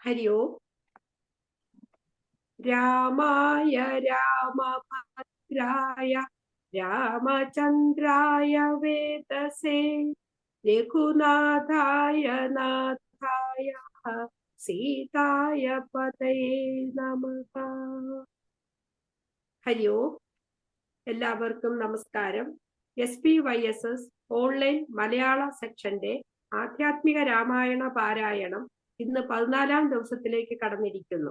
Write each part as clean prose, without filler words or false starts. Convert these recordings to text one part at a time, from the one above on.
ഹരി ഓം. രാമായ രാമഭദ്രായ രാമചന്ദ്രായ വേദസേ രഘുനാഥായ നാഥായ സീതായ പതയേ നമഃ. ഹരി ഓം. എല്ലാവർക്കും നമസ്കാരം. SPYSS ഓൺലൈൻ മലയാള സെക്ഷന്റെ ആധ്യാത്മിക രാമായണ പാരായണം ഇന്ന് 14ാം ദിവസത്തിലേക്ക് കടന്നിരിക്കുന്നു.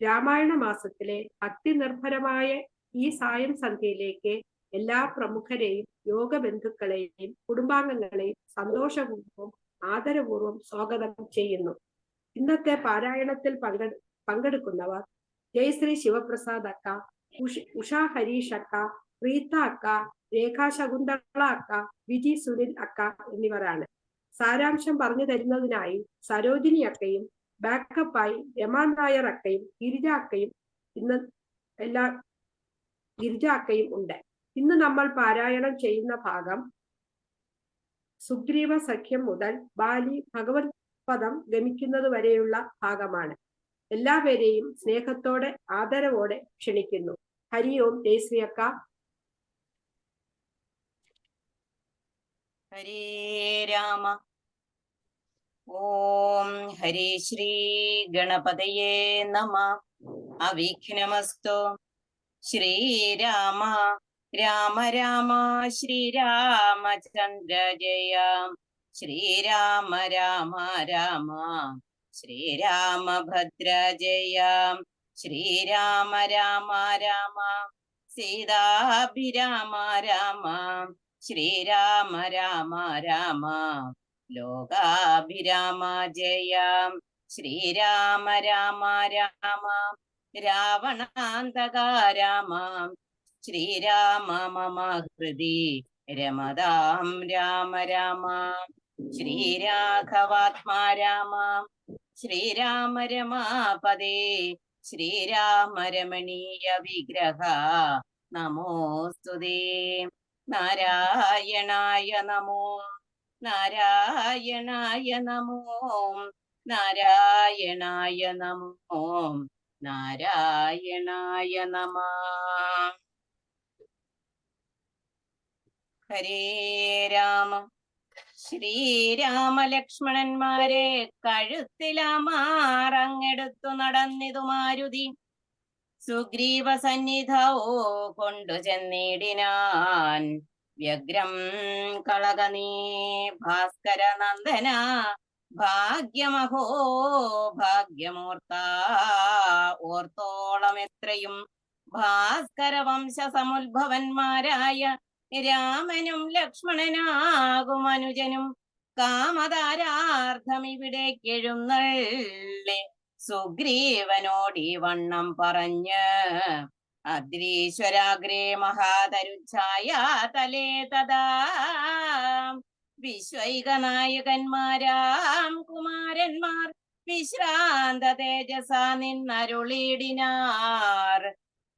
രാമായണ മാസത്തിലെ ഭക്തിനിർഭരമായ ഈ സായം സന്ധ്യയിലേക്ക് എല്ലാ പ്രമുഖരെയും യോഗബന്ധുക്കളെയും കുടുംബാംഗങ്ങളെയും സന്തോഷപൂർവ്വം ആദരപൂർവ്വം സ്വാഗതം ചെയ്യുന്നു. ഇന്നത്തെ പാരായണത്തിൽ പങ്കെടുക്കുന്നവർ ജയശ്രീ ശിവപ്രസാദ് അക്ക, ഉഷാ ഹരീഷ് അക്ക, റീത്ത അക്ക, രേഖ ശകുന്തള അക്ക, വിജി സുനിൽ അക്ക എന്നിവരാണ്. സാരാംശം പറഞ്ഞു തരുന്നതിനായി സരോജിനി അക്കയും ബാക്കപ്പായി രമാ നായർ അക്കയും ഗിരിജ അക്കയും ഉണ്ട്. ഇന്ന് നമ്മൾ പാരായണം ചെയ്യുന്ന ഭാഗം സുഗ്രീവ സഖ്യം മുതൽ ബാലി ഭഗവത് പദം ഗമിക്കുന്നത് വരെയുള്ള ഭാഗമാണ്. എല്ലാവരെയും സ്നേഹത്തോടെ ആദരവോടെ ക്ഷണിക്കുന്നു. ഹരി ഓം. ജയശ്രീ അക്ക. ഹരേ രാമ. ഓം ഹരേ ശ്രീ ഗണപതയേ നമ. അവിഘ്നമസ്തു. ശ്രീരാമ രാമ രാമ ശ്രീരാമചന്ദ്ര ജയ. ശ്രീരാമ രാമ രാമ ശ്രീരാമഭദ്ര ജയ. ശ്രീരാമ രാമ രാമ സീതാഭിരാമ രാമ. ശ്രീരാമ രാമ രാമ ലോകാഭിരാമ ജയ. ശ്രീരാമ രാമ രാമ രാവണാന്തക രാമ. ശ്രീരാമ മമ ഹൃദി രമതാം രാമ രാമ. ശ്രീരാഘവാത്മാ രാമ. ശ്രീരാമ രമാപദേ. ശ്രീരാമ രമണീയ വിഗ്രഹ നമോസ്തുതേ. നാരായണായ നമോ നാരായണായ നമോ നാരായണായ നമോ നാരായണായ നമഃ. ഹരേ രാമ. ശ്രീരാമ ലക്ഷ്മണന്മാരെ കഴുത്തിലമാറങ്ങെടുത്തു നടന്നിതു മാരുതി. സുഗ്രീവ സന്നിധവോ കൊണ്ടു ചെന്നിടിനാൻ. വ്യഗ്രം കളക നീ ഭാസ്കര നന്ദന. ഭാഗ്യമഹോ ഓർത്തോളം എത്രയും ഭാസ്കര വംശ സമുദ്ഭവന്മാരായ രാമനും ലക്ഷ്മണനാകും അനുജനും കാമതാരാർത്ഥം ഇവിടേക്കെഴുന്നള്ളി. സുഗ്രീവനോടി വണ്ണം പറഞ്ഞ് അദ്രീശ്വരാഗ്രേ മഹാതരുച്ഛായ തലേ തഥാ. വിശ്വൈക നായകന്മാരാം കുമാരന്മാർ വിശ്രാന്ത തേജസാ നിന്നരുളിടിനാർ.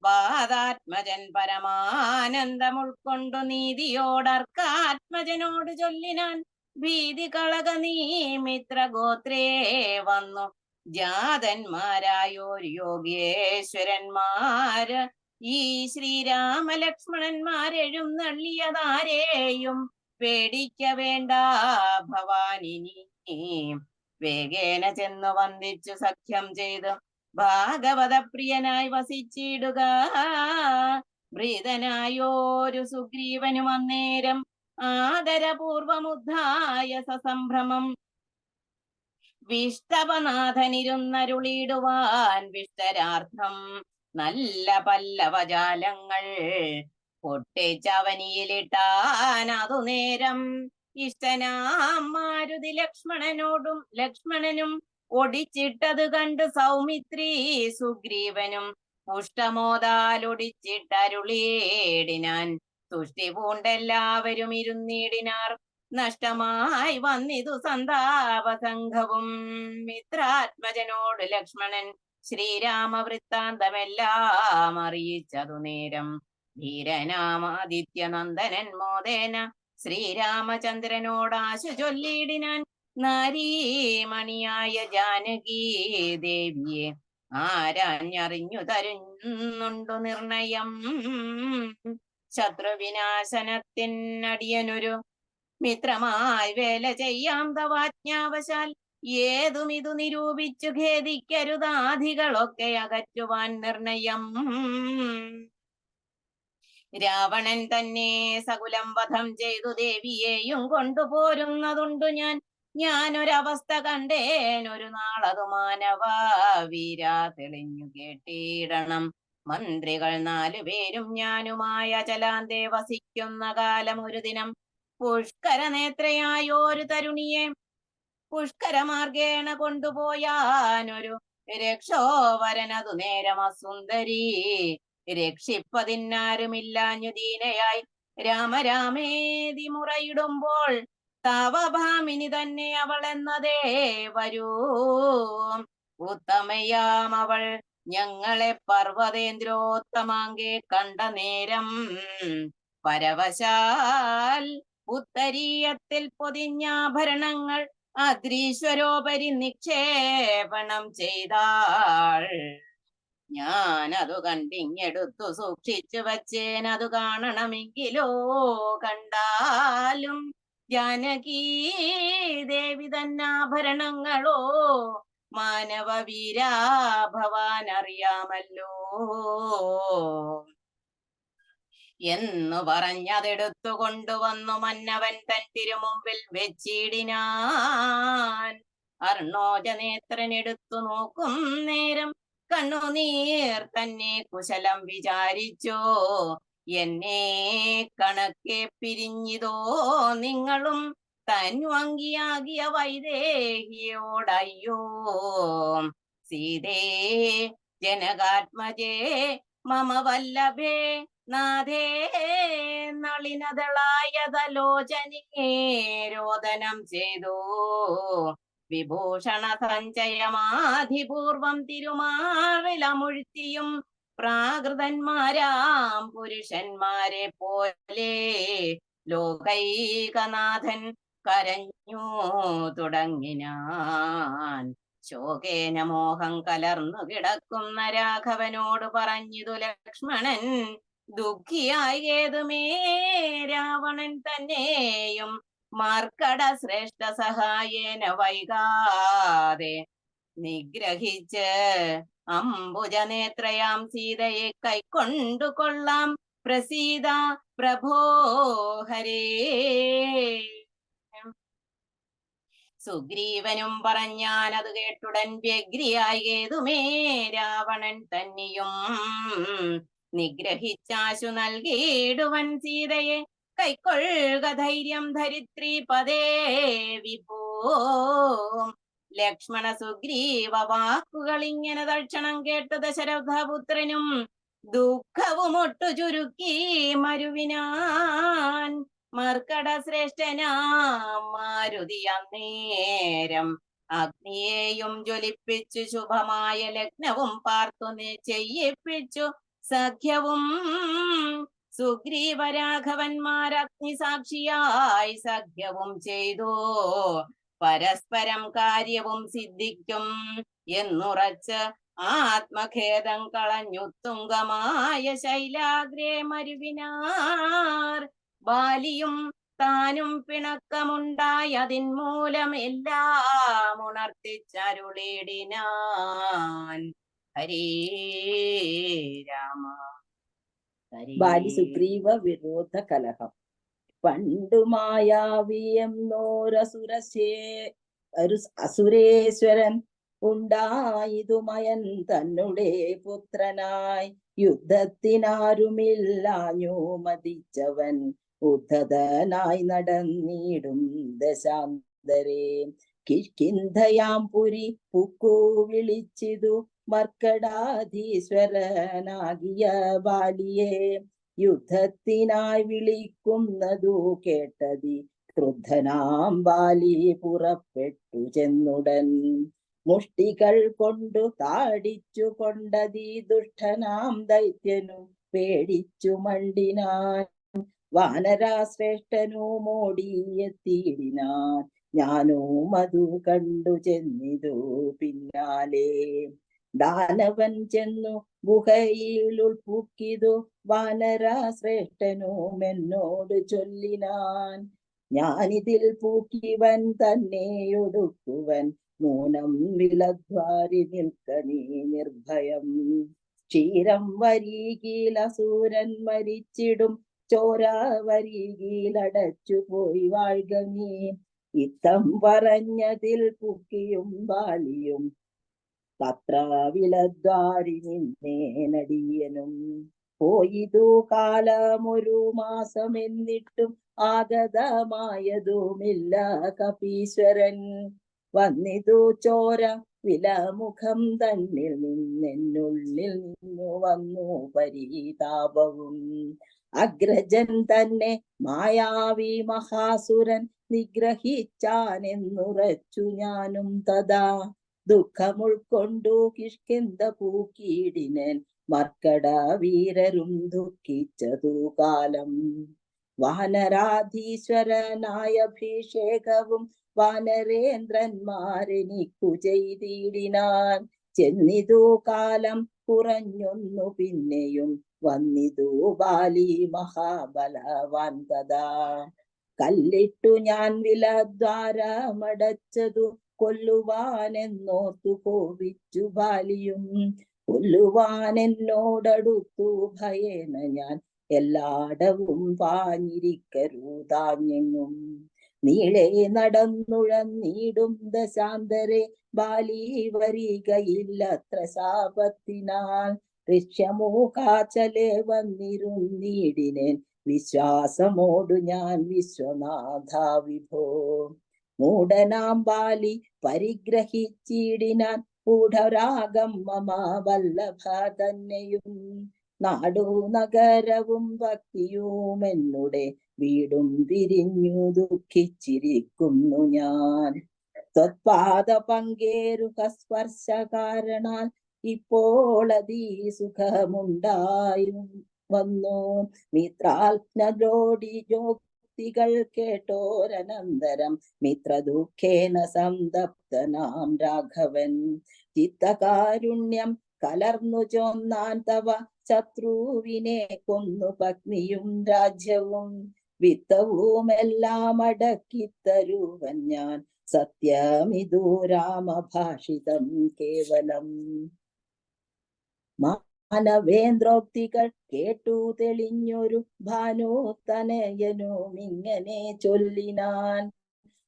വാദാത്മജൻ പരമാനന്ദം ഉൾക്കൊണ്ടു നീതിയോടർക്കാത്മജനോട് ചൊല്ലിനാൻ. ഭീതി കളക നീ മിത്രഗോത്രേ വന്നു ജാതന്മാരായോരു യോഗേശ്വരന്മാര്. ഈ ശ്രീരാമ ലക്ഷ്മണന്മാരെഴുന്നള്ളിയതാരെയും പേടിക്ക വേണ്ട ഭവാനിനി. വേഗേന ചെന്നു വന്ദിച്ചു സഖ്യം ചെയ്തു ഭാഗവത പ്രിയനായി വസിച്ചിടുക. ഭൃതനായോരു സുഗ്രീവനും അന്നേരം ആദരപൂർവമുദ്ധായ സസംഭ്രമം വിഷ്ടവനാഥനിരുന്നരുളിടുവാൻ. വിഷ്ടരാർത്ഥം നല്ല പല്ലവജാലങ്ങൾ പൊട്ടിച്ചവനിയിലിട്ടാൻ അതു നേരം. ഇഷ്ടനാം മാരുതി ലക്ഷ്മണനും ഒടിച്ചിട്ടത് കണ്ട് സൗമിത്രി സുഗ്രീവനും പുഷ്ടമോദാലൊടിച്ചിട്ടരുളേടിനാൻ. തുഷ്ടി പൂണ്ടെല്ലാവരും ഇരുന്നിടിനാർ. നഷ്ടമായി വന്നിതു സന്താപസംഘവും. മിത്രാത്മജനോട് ലക്ഷ്മണൻ ശ്രീരാമ വൃത്താന്തമെല്ലാം അറിയിച്ചതു നേരം. ധീരനാമാദിത്യനന്ദനൻ മോദേന ശ്രീരാമചന്ദ്രനോടാശു ചൊല്ലിയിടിനാൻ. നാരീമണിയായ ജാനകി ദേവിയെ ആരാഞ്ഞറിഞ്ഞു തരുന്നുണ്ടു നിർണയം. ശത്രുവിനാശനത്തിനടിയനൊരു മിത്രമായി വേല ചെയ്യാം തവാജ്ഞാവശാൽ. ഏതുമിതു നിരൂപിച്ചു ഖേദിക്കരുതാധികളൊക്കെ അകറ്റുവാൻ നിർണയം. രാവണൻ തന്നെ സകുലം വധം ചെയ്തു ദേവിയെയും കൊണ്ടുപോരുന്നതുണ്ടു ഞാൻ. ഞാനൊരവസ്ഥ കണ്ടേനൊരു നാളതു മാനവ വീരാ തെളിഞ്ഞു കേട്ടിടണം. മന്ത്രികൾ 4 പേരും ഞാനുമായ അചലാന്തേ വസിക്കുന്ന കാലം ഒരു ദിനം പുഷ്കര നേത്രയായോരു തരുണിയെ പുഷ്കരമാർഗേണ കൊണ്ടുപോയാനൊരു രക്ഷോവരനതു നേരം അസുന്ദരി. രക്ഷിപ്പതിന്നാരുമില്ലാഞ്ഞു ദീനയായി രാമരാമേതി മുറയിടുമ്പോൾ തവഭാമിനി തന്നെ അവൾ എന്നതേ വരൂ. ഉത്തമയാം അവൾ ഞങ്ങളെ പർവ്വതേന്ദ്രോത്തമാങ്കെ കണ്ട നേരം പരവശാൽ ഉത്തരീയത്തിൽ പൊതിഞ്ഞാഭരണങ്ങൾ അദ്രീശ്വരോപരി നിക്ഷേപണം ചെയ്താൾ. ഞാനതു കണ്ടിങ്ങെടുത്തു സൂക്ഷിച്ചു വച്ചേനതു കാണണമെങ്കിലോ കണ്ടാലും ജാനകീ ദേവി തന്നാഭരണങ്ങളോ മാനവ വീരാ ഭവാൻ അറിയാമല്ലോ എന്നു പറഞ്ഞതെടുത്തു കൊണ്ടുവന്നു മന്നവൻ തൻ തിരുമുമ്പിൽ വെച്ചിടിനാൻ. അർണോജനേത്രനെടുത്തു നോക്കും നേരം കണ്ണുനീർ തന്നെ കുശലം വിചാരിച്ചോ. എന്നെ കണക്കെ പിരിഞ്ഞിതോ നിങ്ങളും തന്വങ്കിയാകിയ വൈദേഹിയോടയ്യോ. സീതേ ജനകാത്മജേ മമ വല്ലഭേ നാഥേ നളിനദളായതലോചനേ രോദനം ചെയ്തു വിഭൂഷണ സഞ്ചയമാധിപൂർവം തിരുമാറിലമുഴ്ത്തിയും പ്രാകൃതന്മാരാം പുരുഷന്മാരെ പോലെ ലോകൈകനാഥൻ കരഞ്ഞു തുടങ്ങിനാൻ. ശോകേന മോഹം കലർന്നു കിടക്കുന്ന രാഘവനോട് പറഞ്ഞിതു ലക്ഷ്മണൻ. ദുഃഖിയായി ഏതുമേ രാവണൻ തന്നെയും മാർക്കട ശ്രേഷ്ഠ സഹായേന വൈകാതെ നിഗ്രഹിച്ച് അംബുജനേത്രയാം സീതയെ കൈക്കൊണ്ടു കൊള്ളാം. പ്രസീത പ്രഭോ ഹരേ. സുഗ്രീവനും പറഞ്ഞാനതു കേട്ടുടൻ വ്യഗ്രിയായി ഏതുമേ രാവണൻ തന്നെയും നിഗ്രഹിച്ചാശു നൽകിയിടുവൻ സീതയെ കൈക്കൊള്ളുക ധൈര്യം ധരിത്രി പദേ വിഭോ. ലക്ഷ്മണ സുഗ്രീവ വാക്കുകൾ ഇങ്ങനെ തൽക്ഷണം കേട്ട ദശരഥപുത്രനും ദുഃഖവും ഒട്ടു ചുരുക്കി മരുവിനാൻ. മർക്കട ശ്രേഷ്ഠനാം മാരുതി അന്നേരം അഗ്നിയെയും ജ്വലിപ്പിച്ചു ശുഭമായ ലഗ്നവും പാർത്തു ചെയ്യിപ്പിച്ചു സഖ്യവും. സുഗ്രീവരാഘവന്മാർ അഗ്നിസാക്ഷിയായി സഖ്യവും ചെയ്തു പരസ്പരം കാര്യവും സിദ്ധിക്കും എന്നുറച്ച് ആത്മഖേദം കളഞ്ഞുത്തുംഗമായ ശൈലാഗ്രേ മരുവിനാർ. ബാലിയും താനും പിണക്കമുണ്ടായി അതിൻമൂലം എല്ലാം ഉണർത്തിച്ചരുളിടിനാൻ. ഹരേ രാമ. ബാലി സുഗ്രീവ വിരോധ കലഹം. പണ്ടു മായാവിയം അസുരേശ്വരൻ ഉണ്ടായതുമയൻ തന്നെ പുത്രനായി. യുദ്ധത്തിനാരുമില്ലാഞ്ഞു മതിച്ചവൻ ഉദ്ധതനായി നടന്നിടും ദശാന്തരേ. കിഷ്കിന്ധയാം പുരി പുക്കു വിളിച്ചിതു മർക്കടാധീശ്വരനാകിയ ബാലിയെ. യുദ്ധത്തിനായി വിളിക്കുന്നതു കേട്ടതി ക്രുദ്ധനാം ബാലി പുറപ്പെട്ടു ചെന്നുടൻ. മുഷ്ടികൾ കൊണ്ടു താടിച്ചു കൊണ്ടതി ദുഷ്ടനാം ദൈത്യനു പേടിച്ചു മണ്ടിനാൻ. വാനരാശ്രേഷ്ഠനു മോടിയെത്തിയിടിനാൻ. ഞാനും അതു കണ്ടു ചെന്നിതു പിന്നാലെ. ദാനവൻ ചെന്നു ഗുഹയിൽ ഉൾപ്പൂക്കിതു വാനര ശ്രേഷ്ഠനും എന്നോട് ചൊല്ലിനാൻ. ഞാനിതിൽ പൂക്കിവൻ തന്നെ ഒടുക്കുവൻ നൂനം വിലദ്വാരി നിൽക്കനീ നിർഭയം. ക്ഷീരം വരീകീൽ അസൂരൻ മരിച്ചിടും ചോര വരീകീലടച്ചു പോയി വാഴ്ക നീ. ഇത്തം പറഞ്ഞതിൽ പുക്കിയും ബാലിയും തത്ര വിലദ്വാരി നിന്നേനടിയനും. പോയിതു കാലമൊരു മാസം എന്നിട്ടും ആഗതമായതുമില്ല കപീശ്വരൻ. വന്നിതു ചോര വിലമുഖം തന്നിൽ നിന്നെന്നുള്ളിൽ നിന്നു വന്നു പരിതാപവും. അഗ്രജൻ തന്നെ മായാവി മഹാസുരൻ നിഗ്രഹിച്ചാനെന്നുറച്ചു ഞാനും തഥാ. ദുഃഖമുൾക്കൊണ്ടു കിഷ്കിന്ധ പൂക്കീടിനൻ മർക്കട വീരരും ദുഃഖിച്ചതു കാലം. വാനരാധീശ്വരനായ അഭിഷേകവും വാനരേന്ദ്രന്മാരെനിക്കു ചെയ്തിടിനാൻ. ചെന്നിതു കാലം കുറഞ്ഞൊന്നു പിന്നെയും വന്നിതു ബാലി മഹാബലവാൻ കഥാ. കല്ലിട്ടു ഞാൻ വിലദ്വാരമടച്ചതു കൊല്ലുവാനെന്നോർത്തു കോപിച്ചു ബാലിയും. കൊല്ലുവാനെന്നോടടുത്തു ഭയേന ഞാൻ എല്ലാടവും പാഞ്ഞിരിക്കരുതാഞ്ഞെങ്ങും. നീളെ നടന്നുഴന്നീടും ദശാന്തരെ ബാലി വരികയില്ലത്ര ശാപത്തിനാൽ. ഋഷ്യമൂകാചലെ വന്നിരുന്നീടിനേൻ വിശ്വാസമോടു ഞാൻ വിശ്വനാഥ വിഭോ. മൂടനാം ബാലി പരിഗ്രഹിച്ചിടിനാൻ ഗൂഢരാഗം മമ വല്ലഭ തന്നെയും. നാടു നഗരവും ഭക്തിയും എന്നുടെ വീടും പിരിഞ്ഞു ദുഃഖിച്ചിരിക്കുന്നു ഞാൻ. ത്വത്പാദ പങ്കേരുക സ്പർശ കാരണാൽ ഇപ്പോൾ അതീ സുഖമുണ്ടായും വന്നു. മിത്രാജ്ഞോടി യോക്തികൾ കേട്ടോരനന്തരം മിത്രദുഃഖേന സംതപ്തനാം രാഘവൻ. ചിത്തകാരുണ്യം കലർന്നു ചൊന്നാൻ തവ ശത്രുവിനെ കൊന്നു പത്നിയും രാജ്യവും. വിത്തവുമെല്ലാം അടക്കിത്തരുവൻ ഞാൻ സത്യമിതു രാമഭാഷിതം കേവലം. മാനവേന്ദ്രോക്തികൾ കേട്ടു തെളിഞ്ഞൊരു ഭാനുതനയനും ഇങ്ങനെ ചൊല്ലിനാൻ.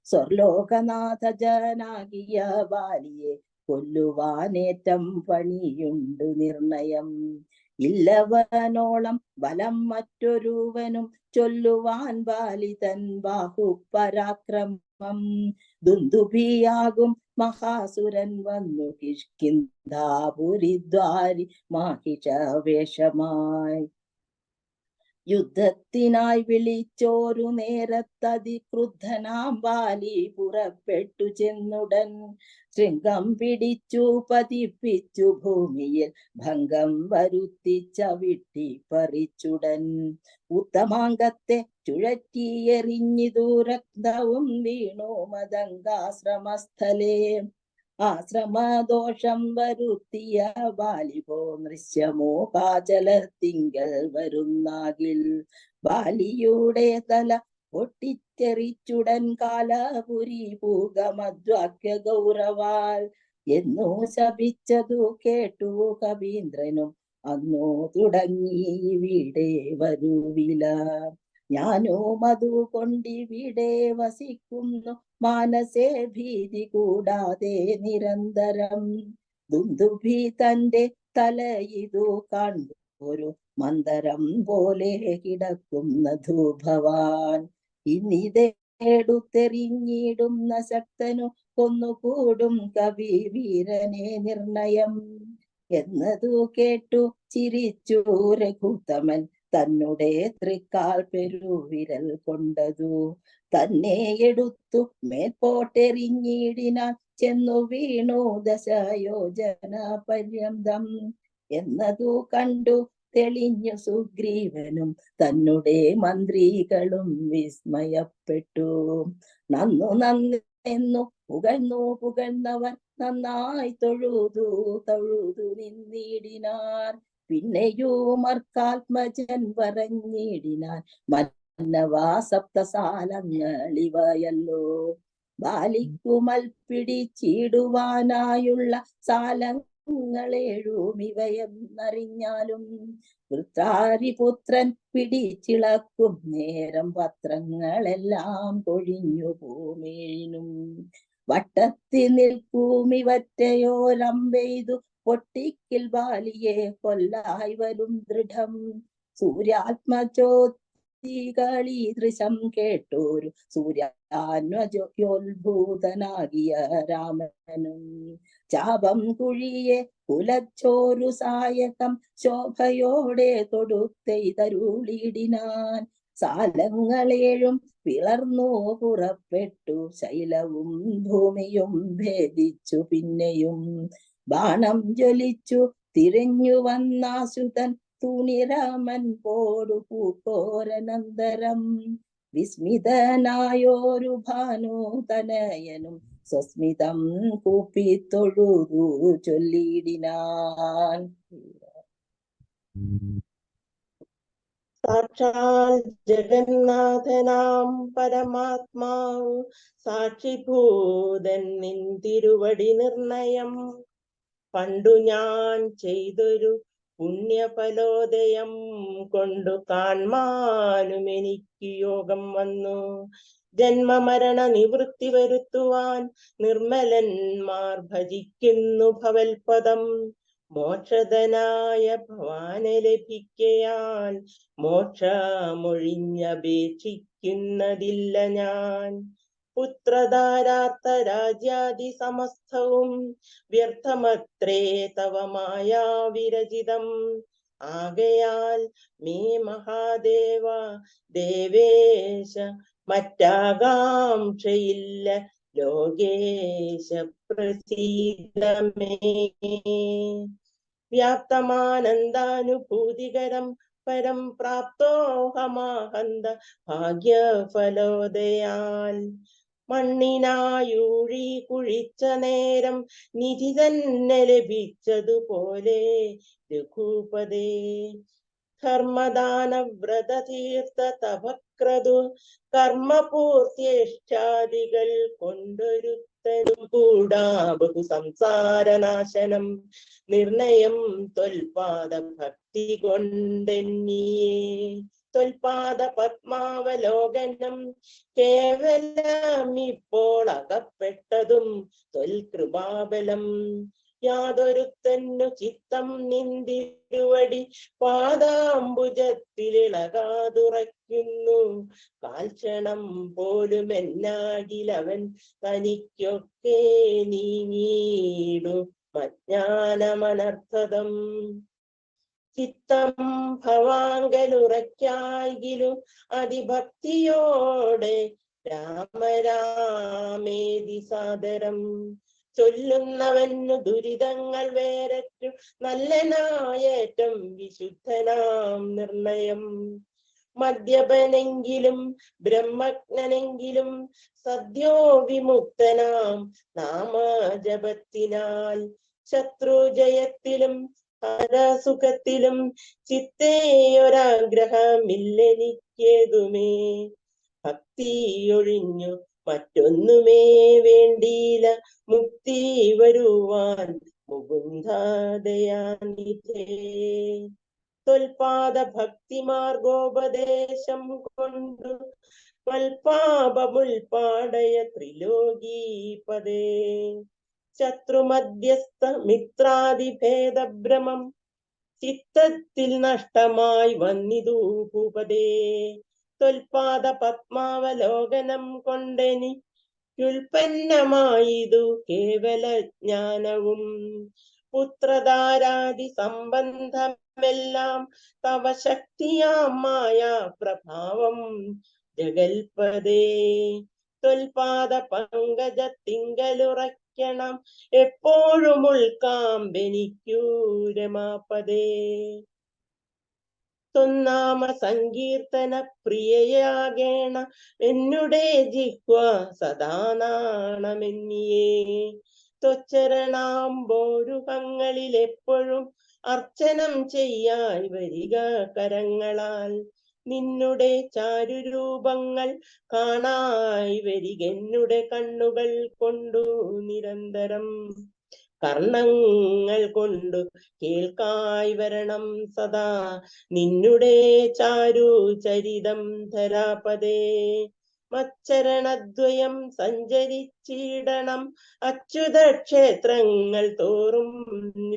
സ്വർലോകനാഥ ജനാകിയ ബാലിയെ കൊല്ലുവാനേറ്റം പണിയുണ്ടു നിർണയം. ഇല്ലവനോളം ബലം മറ്റൊരുവനും ചൊല്ലുവാൻ ബാലി തൻ ബാഹുപരാക്രമം. ദുന്ദുഭിയാകും മഹാസുരൻ വന്നു കിഷ്കിന്ധാപുരിദ്വാരി മാഹിഷവേഷമായി. യുദ്ധത്തിനായി വിളിച്ചോരു നേരത്തതിക്രുദ്ധനാം ബാലി പുറപ്പെട്ടു ചെന്നുടൻ. ശൃംഗം പിടിച്ചു പതിപ്പിച്ചു ഭൂമിയിൽ ഭംഗം വരുത്തിച്ച വിട്ടി പറിച്ചുടൻ. ഉത്തമാംഗത്തെ ചുഴറ്റിയെറിഞ്ഞിതു രക്തവും വീണു മതംഗാശ്രമസ്ഥലേ. ആശ്രമദോഷം വരുത്തിയ ബാലിപോ നൃശ്യമോകാചലത്തിങ്കൽ വരുന്നാകിൽ. ബാലിയുടെ തല പൊട്ടിത്തെറിച്ചുടൻ കാലപുരി പൂകമദ്വാക്യ ഗൗരവാൽ എന്നു ശപിച്ചതു കേട്ടു കവീന്ദ്രനും അന്നു തുടങ്ങി ഇവിടെ വരുവില. ഞാനും അതുകൊണ്ടിവിടെ വസിക്കുന്നു മാനസേ ഭീതി കൂടാതെ നിരന്തരം. ദുന്ദുഭി തന്റെ തല ഇതു കണ്ടു ഒരു മന്ദരം പോലെ കിടക്കുന്നതു ഭവാൻ. ഇന്നിതെടുത്തെറിഞ്ഞിടുന്ന ശക്തനു കൊന്നുകൂടും കവി വീരനെ നിർണയം. എന്നതു കേട്ടു ചിരിച്ചു രഘുത്തമൻ തന്നെ തൃക്കാൽ പെരുവിരൽ കൊണ്ടതു. തന്നെ എടുത്തു മേൽപോട്ടെറിഞ്ഞിടിനാൻ ചെന്നു വീണു ദശയോജന പര്യന്തം. എന്നതു കണ്ടു തെളിഞ്ഞു സുഗ്രീവനും തന്നെ മന്ത്രികളും വിസ്മയപ്പെട്ടു. നന്നു എന്നു പുകഴ്ന്നവർ നന്നായി തൊഴുതു നിന്നിടിനാർ. പിന്നെയുമർക്കാത്മജൻ പറഞ്ഞിടിനാൻ, മന്നവാ സപ്തസാലങ്ങളിവയല്ലോ. ബാലിക്കുമൽ പിടിച്ചിടുവാനായുള്ള സാലങ്ങളേഴും ഇവയെന്നറിഞ്ഞാലും, വൃത്രാരിപുത്രൻ പിടിച്ചിളക്കും നേരം പത്രങ്ങളെല്ലാം കൊഴിഞ്ഞു ഭൂമിയിലും. വട്ടത്തിൽ നിൽക്കൂമിവറ്റയോരമ്പെയ്തു പൊട്ടിക്കിൽ ബാലിയെ കൊല്ലായി വരും ദൃഢം. സൂര്യാത്മജ്യോതികളീ ദൃശം കേട്ടോരു സൂര്യാന്വജോത്ഭൂതനാകിയ രാമനും, ചാപം കുഴിയെ കുലച്ചോരു സായകം ശോഭയോടെ തൊടുത്തെയ്തരുളിടിനാൻ. സാലങ്ങളേഴും പിളർന്നു പുറപ്പെട്ടു, ശൈലവും ഭൂമിയും ഭേദിച്ചു. പിന്നെയും ബാണം ജ്വലിച്ചു തിരിഞ്ഞു വന്നാശുതൻ തുണിരാമൻ പോടു പൂക്കോരനന്തരം. വിസ്മിതനായോരു ഭാനുതനയനും സ്വസ്മിതം കൂപ്പി തൊഴുതു ചൊല്ലിടിനാൻ. സാക്ഷാൽ ജഗന്നാഥനാം പരമാത്മാവ് സാക്ഷിഭൂതൻ നിൻ തിരുവടി നിർണയം. പണ്ടു ഞാൻ ചെയ്തൊരു പുണ്യഫലോദയം കൊണ്ടു കാൺമാനും എനിക്ക് യോഗം വന്നു. ജന്മമരണ നിവൃത്തി വരുത്തുവാൻ നിർമ്മലന്മാർ ഭജിക്കുന്നു ഭവൽപദം. മോക്ഷദനായ ഭവാനെ ലഭിക്കയാൽ മോക്ഷമൊഴിഞ്ഞപേക്ഷിക്കുന്നതില്ല ഞാൻ. പുത്രധാരാർത്ഥ രാജ്യാദി സമസ്തവും വ്യർത്ഥമത്രേ തവ മായാവിരചിതം. ആകയാൽ മേ മഹാദേവ ദേവേശ മറ്റാകാംക്ഷയില്ല ലോകേശ പ്രസീദമേ. വ്യാപ്തമാനന്ദാനുഭൂതികരം പരം പ്രാപ്തോഹമാഹന്ത ഭാഗ്യഫലോദയാൽ. മണ്ണിനായൂഴി കുഴിച്ച നേരം നിധി തന്നെ ലഭിച്ചതുപോലെ രഘുപതേ. ധർമ്മദാനവ്രത തീർത്ഥ തപക്രതു കർമ്മപൂർത്തിഷ്ടാദികൾ കൊണ്ടൊരുത്തനും കൂടാ ബഹു സംസാരനാശനം. നിർണയം ത്വൽപാദ ഭക്തി കൊണ്ടെന്നിയേ. ത്വൽപാദ പത്മാവലോകനം കേവലം ഇപ്പോൾ അകപ്പെട്ടതും ത്വൽകൃപാബലം. യാതൊരുത്തന്നു ചിത്തം നിന്തിരുവടി പാദാംബുജത്തിലിളകാതുറയ്ക്കുന്നു. കാൽക്ഷണം പോലും എന്നാകിലവൻ തനിക്കൊക്കെ നീങ്ങിയിടും അജ്ഞാനമനർത്ഥതം. ചിത്തം ഭവാങ്കലുറയ്ക്കായിലും അതിഭക്തിയോടെ രാമരാമേതി സാദരം. ചൊല്ലുന്നവന്നു ദുരിതങ്ങൾ വേരറ്റു നല്ലനായേറ്റം വിശുദ്ധനാം നിർണയം. മദ്യപനെങ്കിലും ബ്രഹ്മജ്ഞനെങ്കിലും സദ്യോ വിമുക്തനാം നാമജപത്തിനാൽ. ശത്രുജയത്തിലും ഹരസുഖത്തിലും ചിത്തേയൊരാഗ്രഹമില്ലെനിക്കേതുമേ. ഭക്തിയൊഴിഞ്ഞു മറ്റൊന്നുമേ വേണ്ടിയില്ല മുക്തി വരുവാൻ മുകുന്ദദയാനിധേ. ത്വൽപാദ ഭക്തിമാർഗോപദേശം കൊണ്ടു മൽപാപമുൽപാടയ ത്രിലോകീപദേ. ശത്രുമധ്യസ്ഥ മിത്രാദിഭേദഭ്രമം ചിത്തത്തിൽ നഷ്ടമായി വന്നിതു ഭൂപദേ. ത്വൽപാദ പത്മാവലോകനം കൊണ്ടെനിക്കുൽപ്പന്നമായിതു കേവല ജ്ഞാനവും. പുത്രധാരാദി സംബന്ധമെല്ലാം തവ ശക്തിയാം മായാ പ്രഭാവം ജഗൽപദേ. ത്വൽപാദ പങ്കജത്തിങ്കലുറയ്ക്കണം എപ്പോഴും ഉൾക്കാമ്പെനിക്കൂ രമാപദേ. തൊന്നാമ സങ്കീർത്തന പ്രിയയാകേണ എന്നുടെ ജിഹ്വ സദാ നാണമെന്നിയേ. ത്വച്ചരണാംബോരുഹങ്ങളിൽ എപ്പോഴും അർച്ചനം ചെയ്യായി വരിക കരങ്ങളാൽ. നിന്നുടെ ചാരുരൂപങ്ങൾ കാണായി വരികെന്നുടെ കണ്ണുകൾ കൊണ്ടു നിരന്തരം. കർണങ്ങൾ കൊണ്ടു കേൾക്കായി വരണം സദാ നിന്നുടെ ചാരു ചരിതം ധരാപദേ. മച്ചരണദ്വയം സഞ്ചരിച്ചിടണം അച്യുത ക്ഷേത്രങ്ങൾ തോറും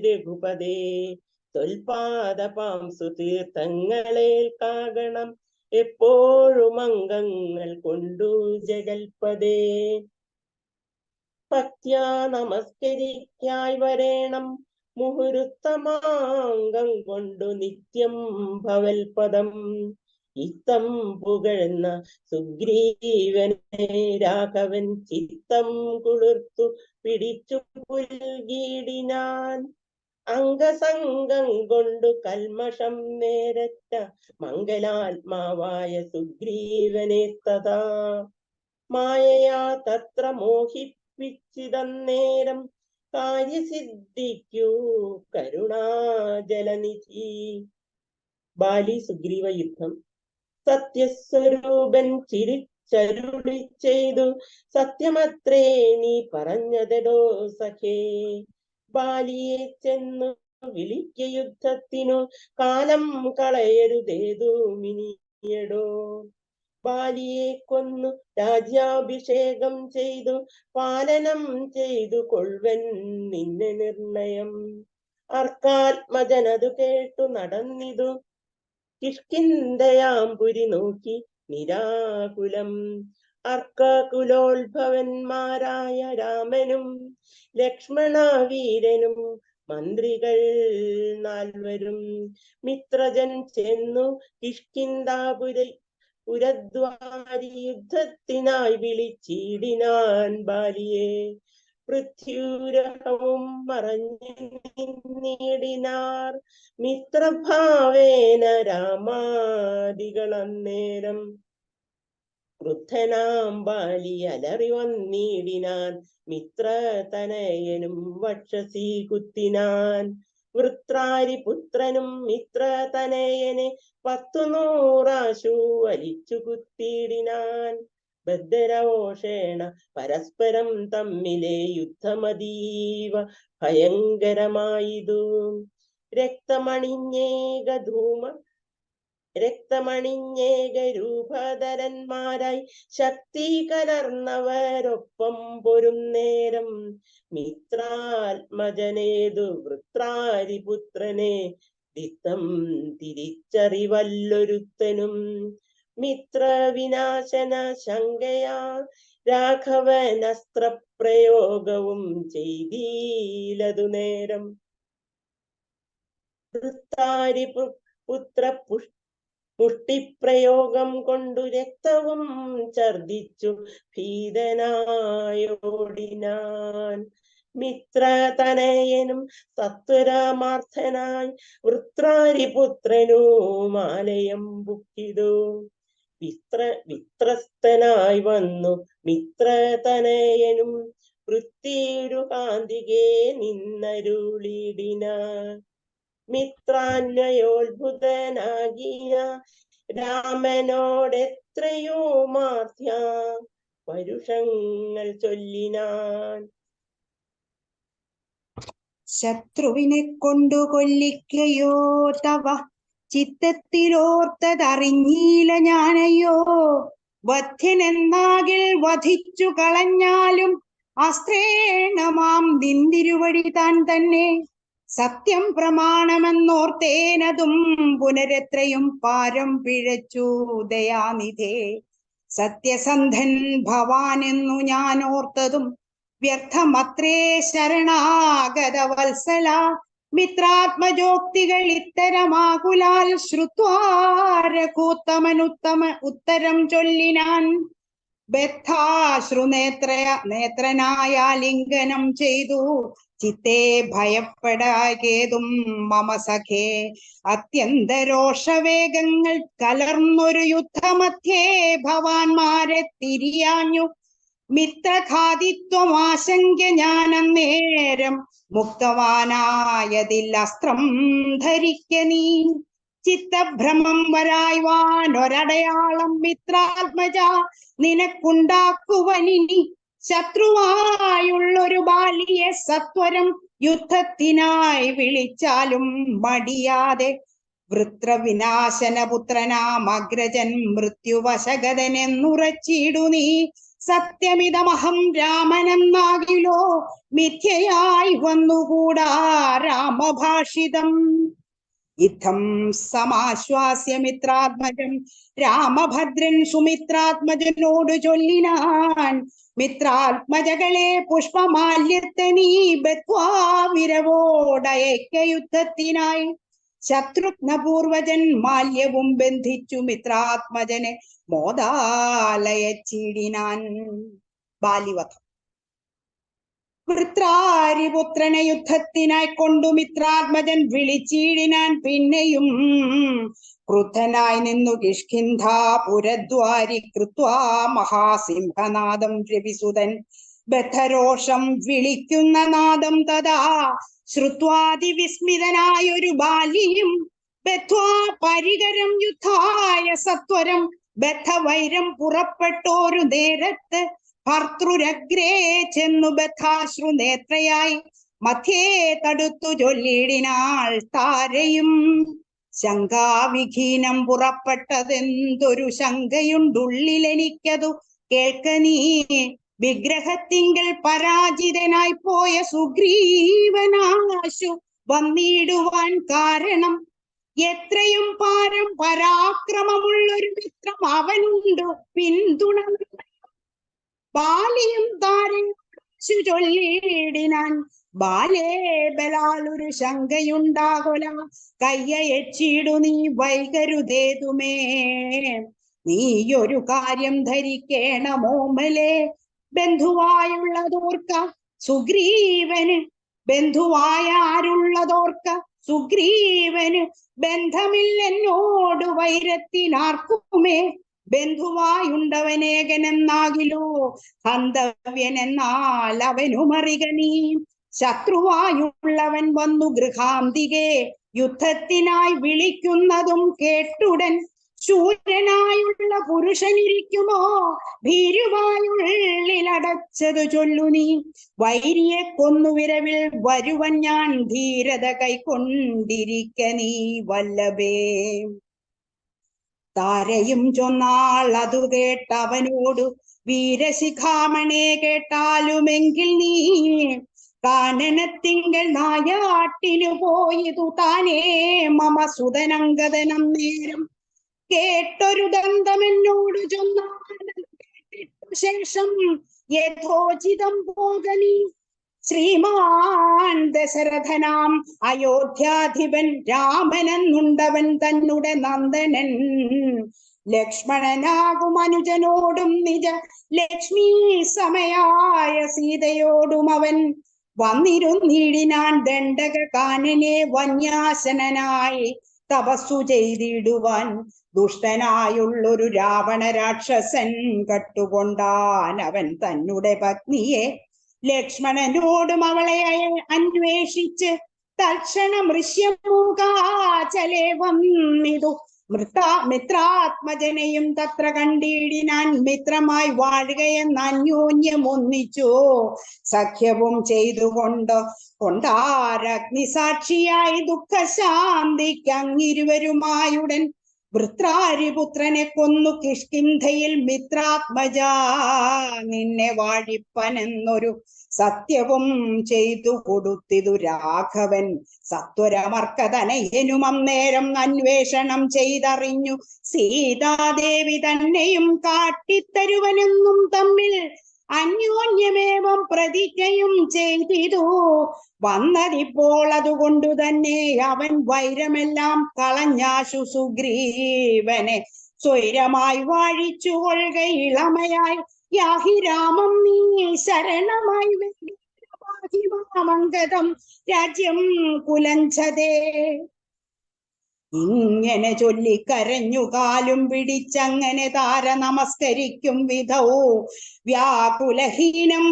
രഘുപദേ. തൊൽപാദപാംസു തീർത്ഥങ്ങളേൽക്കാകണം എപ്പോഴും അംഗങ്ങൾ കൊണ്ടു ജഗൽപദേ. ഭക്ത്യാ നമസ്കരിക്കായി വരേണം മുഹുരുത്തമാംഗം കൊണ്ടു നിത്യം ഭവൽപദം. ഇത്തം പുകഴ്ന്ന സുഗ്രീവനെ രാഘവൻ ചിത്തം കുളിർത്തു പിടിച്ചു പുൽകീടിനാൻ. അംഗസംഗം കൊണ്ടു കൽമഷം നേരറ്റ മംഗലാത്മാവായ സുഗ്രീവനെ തഥാ. മായയാ തത്ര മോഹിപ്പിച്ചിതന്നേരം കാര്യസിദ്ധിക്കൂ കരുണാജലനിധി. ബാലി സുഗ്രീവ യുദ്ധം. സത്യസ്വരൂപൻ ചിരിച്ചരുളി ചെയ്തു, സത്യമത്രേ നീ പറഞ്ഞതെടോ സഖേ. ബാലിയെ ചെന്നു വിളിക്ക യുദ്ധത്തിനു, കാലം കളയരുതേതു മിനിയടോ. ബാലിയെ കൊന്നു രാജ്യാഭിഷേകം ചെയ്തു, പാലനം ചെയ്തു കൊൾവൻ നിന്നെ നിർണയം. അർക്കാത്മജനതു കേട്ടു നടന്നിതു, കിഷ്കിന്ധയാംപുരി നോക്കി നിരാകുലം. അർക്കകുലോത്ഭവന്മാരായ രാമനും ലക്ഷ്മണവീരനും മന്ത്രികൾ 4 മിത്രജൻ ചെന്നു പുരദ്വാരി യുദ്ധത്തിനായി വിളിച്ചിടിനാൻ ബാലിയെ. പൃഥ്വിരഹവും മറഞ്ഞു നിന്നിടിനാർ മിത്രഭാവേന രാമാദികളന്നേരം. ക്രുദ്ധനാം ബാലി അലറി വന്നിടിനാൻ, മിത്രതനയനും വക്ഷസി കുത്തിനാൻ. വൃത്രാരിപുത്രനും മിത്രതനയനെ 100 വലിച്ചു കുത്തിയിടിനാൻ. ബദ്ധരോഷേണ പരസ്പരം തമ്മിലെ യുദ്ധമതീവ ഭയങ്കരമായിതു. രക്തമണിഞ്ഞേകരൂപധരന്മാരായി ശക്തി കലർന്നവരൊപ്പം പൊരുന്നേരം. മിത്രാത്മജനേതു വൃത്രാരിപുത്രനെ ദിത്തം തിരിച്ചറിവല്ലൊരുത്തനും. മിത്രവിനാശന ശങ്കയാ രാഘവനസ്ത്രപ്രയോഗവും ചെയ്തീലതു നേരം. വൃത്താരിപുത്ര പുഷ്ടിപ്രയോഗം കൊണ്ടു രക്തവും ഛർദിച്ചു ഭീതനായോടിനാൻ. മിത്രതനയനും സത്വരമാർത്ഥനായി വൃത്രാരിപുത്രനും ആലയം ബുക്കിതു. വിത്രസ്തനായി വന്നു മിത്രതനയനും വൃത്തിയുരുകാന്തികെ നിന്നരുളിടിനാൻ. മിത്രാന്വയോത്ഭുതനാകിയ രാമനോടെത്രയോ മാർദ്യ പരുഷങ്ങൾ ചൊല്ലിനാൻ. ശത്രുവിനെ കൊണ്ടു കൊല്ലിക്കയോ തവ ചിത്തത്തിലോർത്തതറിഞ്ഞീല ഞാനയ്യോ. വധ്യനെന്നാകിൽ വധിച്ചു കളഞ്ഞാലും അസ്ത്രേണമാം നിന്തിരുവടി താൻ തന്നെ. സത്യം പ്രമാണമെന്നോർത്തേനതും പുനരെത്രയും പാരം പിഴച്ചു ദയാനിധേ. സത്യസന്ധൻ ഭവാനെന്നു ഞാൻ ഓർത്തതും വ്യർത്ഥമത്രേ ശരണാഗത വത്സല. മിത്രാത്മജോക്തികൾ ഇത്തരമാകുലാൽ ശ്രുത്വാരകൂത്തമനുത്തമ ഉത്തരം ചൊല്ലിനാൻ. ബദ്ധാശ്രുനേത്രനായ ലിംഗനം ചെയ്തു ചിത്തേ ഭയപ്പെടാകേതും മമ സഖേ. അത്യന്തരോഷവേഗങ്ങൾ കലർന്നൊരു യുദ്ധമധ്യേ ഭവാന്മാരെ തിരിയാഞ്ഞു മിത്രഘാതിത്വമാശങ്ക ഞാനന്നേരം മുക്തവാനായതിൽ അസ്ത്രം ധരിക്ക നീ. ചിത്തഭ്രമം വരായ്വാൻ ഒരടയാളം മിത്രാത്മജ നിനക്കുണ്ടാക്കുവനിനി. ശത്രുവായുള്ളൊരു ബാലിയെ സത്വരം യുദ്ധത്തിനായി വിളിച്ചാലും മടിയാതെ. വൃത്രവിനാശനപുത്രനാം അഗ്രജൻ മൃത്യുവശഗതനെന്നുറച്ചിടു നീ. സത്യമിതമഹം രാമനെന്നാകിലോ മിഥ്യയായി വന്നുകൂടാ രാമഭാഷിതം. ഇത്തം സമാശ്വാസ്യ മിത്രാത്മജം രാമഭദ്രൻ സുമിത്രാത്മജനോട് ചൊല്ലിനാൻ. മിത്രാത്മജകളെ പുഷ്പമാല്യത്തെ നീ ബദ്ധ്വാ വിരവോടയക്ക യുദ്ധത്തിനായി. ശത്രുഘ്നപൂർവജൻ മാല്യവും ബന്ധിച്ചു മിത്രാത്മജനെ മോദാലയച്ചിടിനാൻ. ബാലിവധം. വൃത്രാരിപുത്രനെ യുദ്ധത്തിനായി കൊണ്ടു മിത്രാത്മജൻ വിളിച്ചിടിനാൻ. പിന്നെയും ക്രുദ്ധനായി നിന്നു കിഷ്കിന്ധാപുരദ്വാരി കൃത്വാ മഹാസിംഹനാദം രവിസുതൻ. ബദ്ധരോഷം വിളിക്കുന്ന നാദം തഥാ ശ്രുത്വാതിവിസ്മിതനായൊരു ബാലിയും ബദ്ധ്വാ പരികരം യുദ്ധായ സത്വരം. ബദ്ധവൈരം പുറപ്പെട്ടോരു നേരത്ത് ഭർത്തൃരഗ്രേ ചെന്നു ബദ്ധാശ്രു നേത്രയായി മധ്യേ തടുത്തു ചൊല്ലിടിനാൾ താരയും. ശങ്കാവിഹീനം പുറപ്പെട്ടതെന്തൊരു ശങ്കയുണ്ടുള്ളിലെനിക്കതു കേൾക്ക നീ. വിഗ്രഹത്തിങ്കൽ പരാജിതനായി പോയ സുഗ്രീവനാശു വന്നിടുവാൻ കാരണം. എത്രയും പാരം പരാക്രമമുള്ളൊരു മിത്രം അവനുണ്ടു പിന്തുണ. ബാലിയും താരയും ചൊല്ലിടിനാൻ. ബാലേ ബലാലൊരു ശങ്കയുണ്ടാകൊല കയ്യയച്ചിടു നീ വൈകരുതേതുമേ. നീയൊരു കാര്യം ധരിക്കേണമോമലേ. ബന്ധുവായുള്ളതോർക്ക സുഗ്രീവന്. ബന്ധുവായ ആരുള്ളതോർക്ക സുഗ്രീവന്. ബന്ധമില്ലെന്നോട് വൈരത്തിനാർക്കുമേ. ബന്ധുവായുണ്ടവനേകനെന്നാകിലോ ഹന്തവ്യനെന്നാൽ അവനുമറിക നീ. ശത്രുവായുള്ളവൻ വന്നു ഗൃഹാന്തികെ യുദ്ധത്തിനായി വിളിക്കുന്നതും കേട്ടുടൻ. ശൂരനായുള്ള പുരുഷനിരിക്കുമോ ഭീരുവായുള്ളിലടച്ചതു ചൊല്ലു നീ. വൈരിയെ കൊന്നു വിരവിൽ വരുവൻ ഞാൻ ധീരത കൈക്കൊണ്ടിരിക്ക നീ വല്ലഭേ. താരയും ചൊന്നാൾ അതു കേട്ടവനോടു വീരശിഖാമണേ കേട്ടാലുമെങ്കിൽ നീ. കാനനത്തിങ്കൽ നായാട്ടിനു പോയതു താനേ മമ സുതനങ്കദനം നേരം. കേട്ടൊരു ദന്തമെന്നോട് ചൊന്നാൻ ശേഷം യഥോചിതം പോകനീ. ശ്രീമാൻ ദശരഥനാം അയോധ്യാധിപൻ രാമനെന്നുണ്ടവൻ തന്നെ നന്ദനൻ. ലക്ഷ്മണനാകും അനുജനോടും നിജ ലക്ഷ്മി സമയായ സീതയോടും അവൻ വന്നിരുന്നിടിനാൻ. ദണ്ഡക കാനനെ വന്യാസനായി തപസ്സു ചെയ്തിടുവാൻ. ദുഷ്ടനായുള്ളൊരു രാവണ രാക്ഷസൻ കട്ടുകൊണ്ടാൻ അവൻ തന്നെ പത്നിയെ. ലക്ഷ്മണനോടും അവളെ അന്വേഷിച്ച് തൽക്ഷണം ഋഷ്യമൂകാചലേ വന്നിതു. മിത്രാത്മജനെയും തത്ര കണ്ടിടിനാൻ. മിത്രമായി വാഴുകയെന്ന് അന്യോന്യം ഒന്നിച്ചു സഖ്യവും കൊണ്ടാരഗ്നിസാക്ഷിയായി ദുഃഖശാന്തിക്ക് അങ്ങിരുവരുമായുടൻ. വൃത്രാരിപുത്രനെ കൊന്നു കിഷ്കിന്ധയിൽ മിത്രാത്മജ നിന്നെ വാഴിപ്പനെന്നൊരു സത്യവും ചെയ്തു കൊടുത്തിതു രാഘവൻ. സത്വരമർക്കതനയനും അന്നേരം അന്വേഷണം ചെയ്തറിഞ്ഞു. സീതാദേവി തന്നെയും കാട്ടിത്തരുവനെന്നും തമ്മിൽ അന്യോന്യമേവം പ്രതിജ്ഞയും ചെയ്തിതു. വന്നതിപ്പോൾ അതുകൊണ്ടു തന്നെ അവൻ വൈരമെല്ലാം കളഞ്ഞാശു സുഗ്രീവനെ സ്വൈരമായി വാഴിച്ചു കൊള്ളുക ഇളമയായി. യാഹി രാമം നീ ശരണമായി പാഹിമാമംഗതം രാജ്യം കുലഞ്ചതേ. ഇങ്ങനെ ചൊല്ലിക്കരഞ്ഞു കാലും പിടിച്ചങ്ങനെ താര നമസ്കരിക്കും വിധൗ വ്യാകുലഹീനം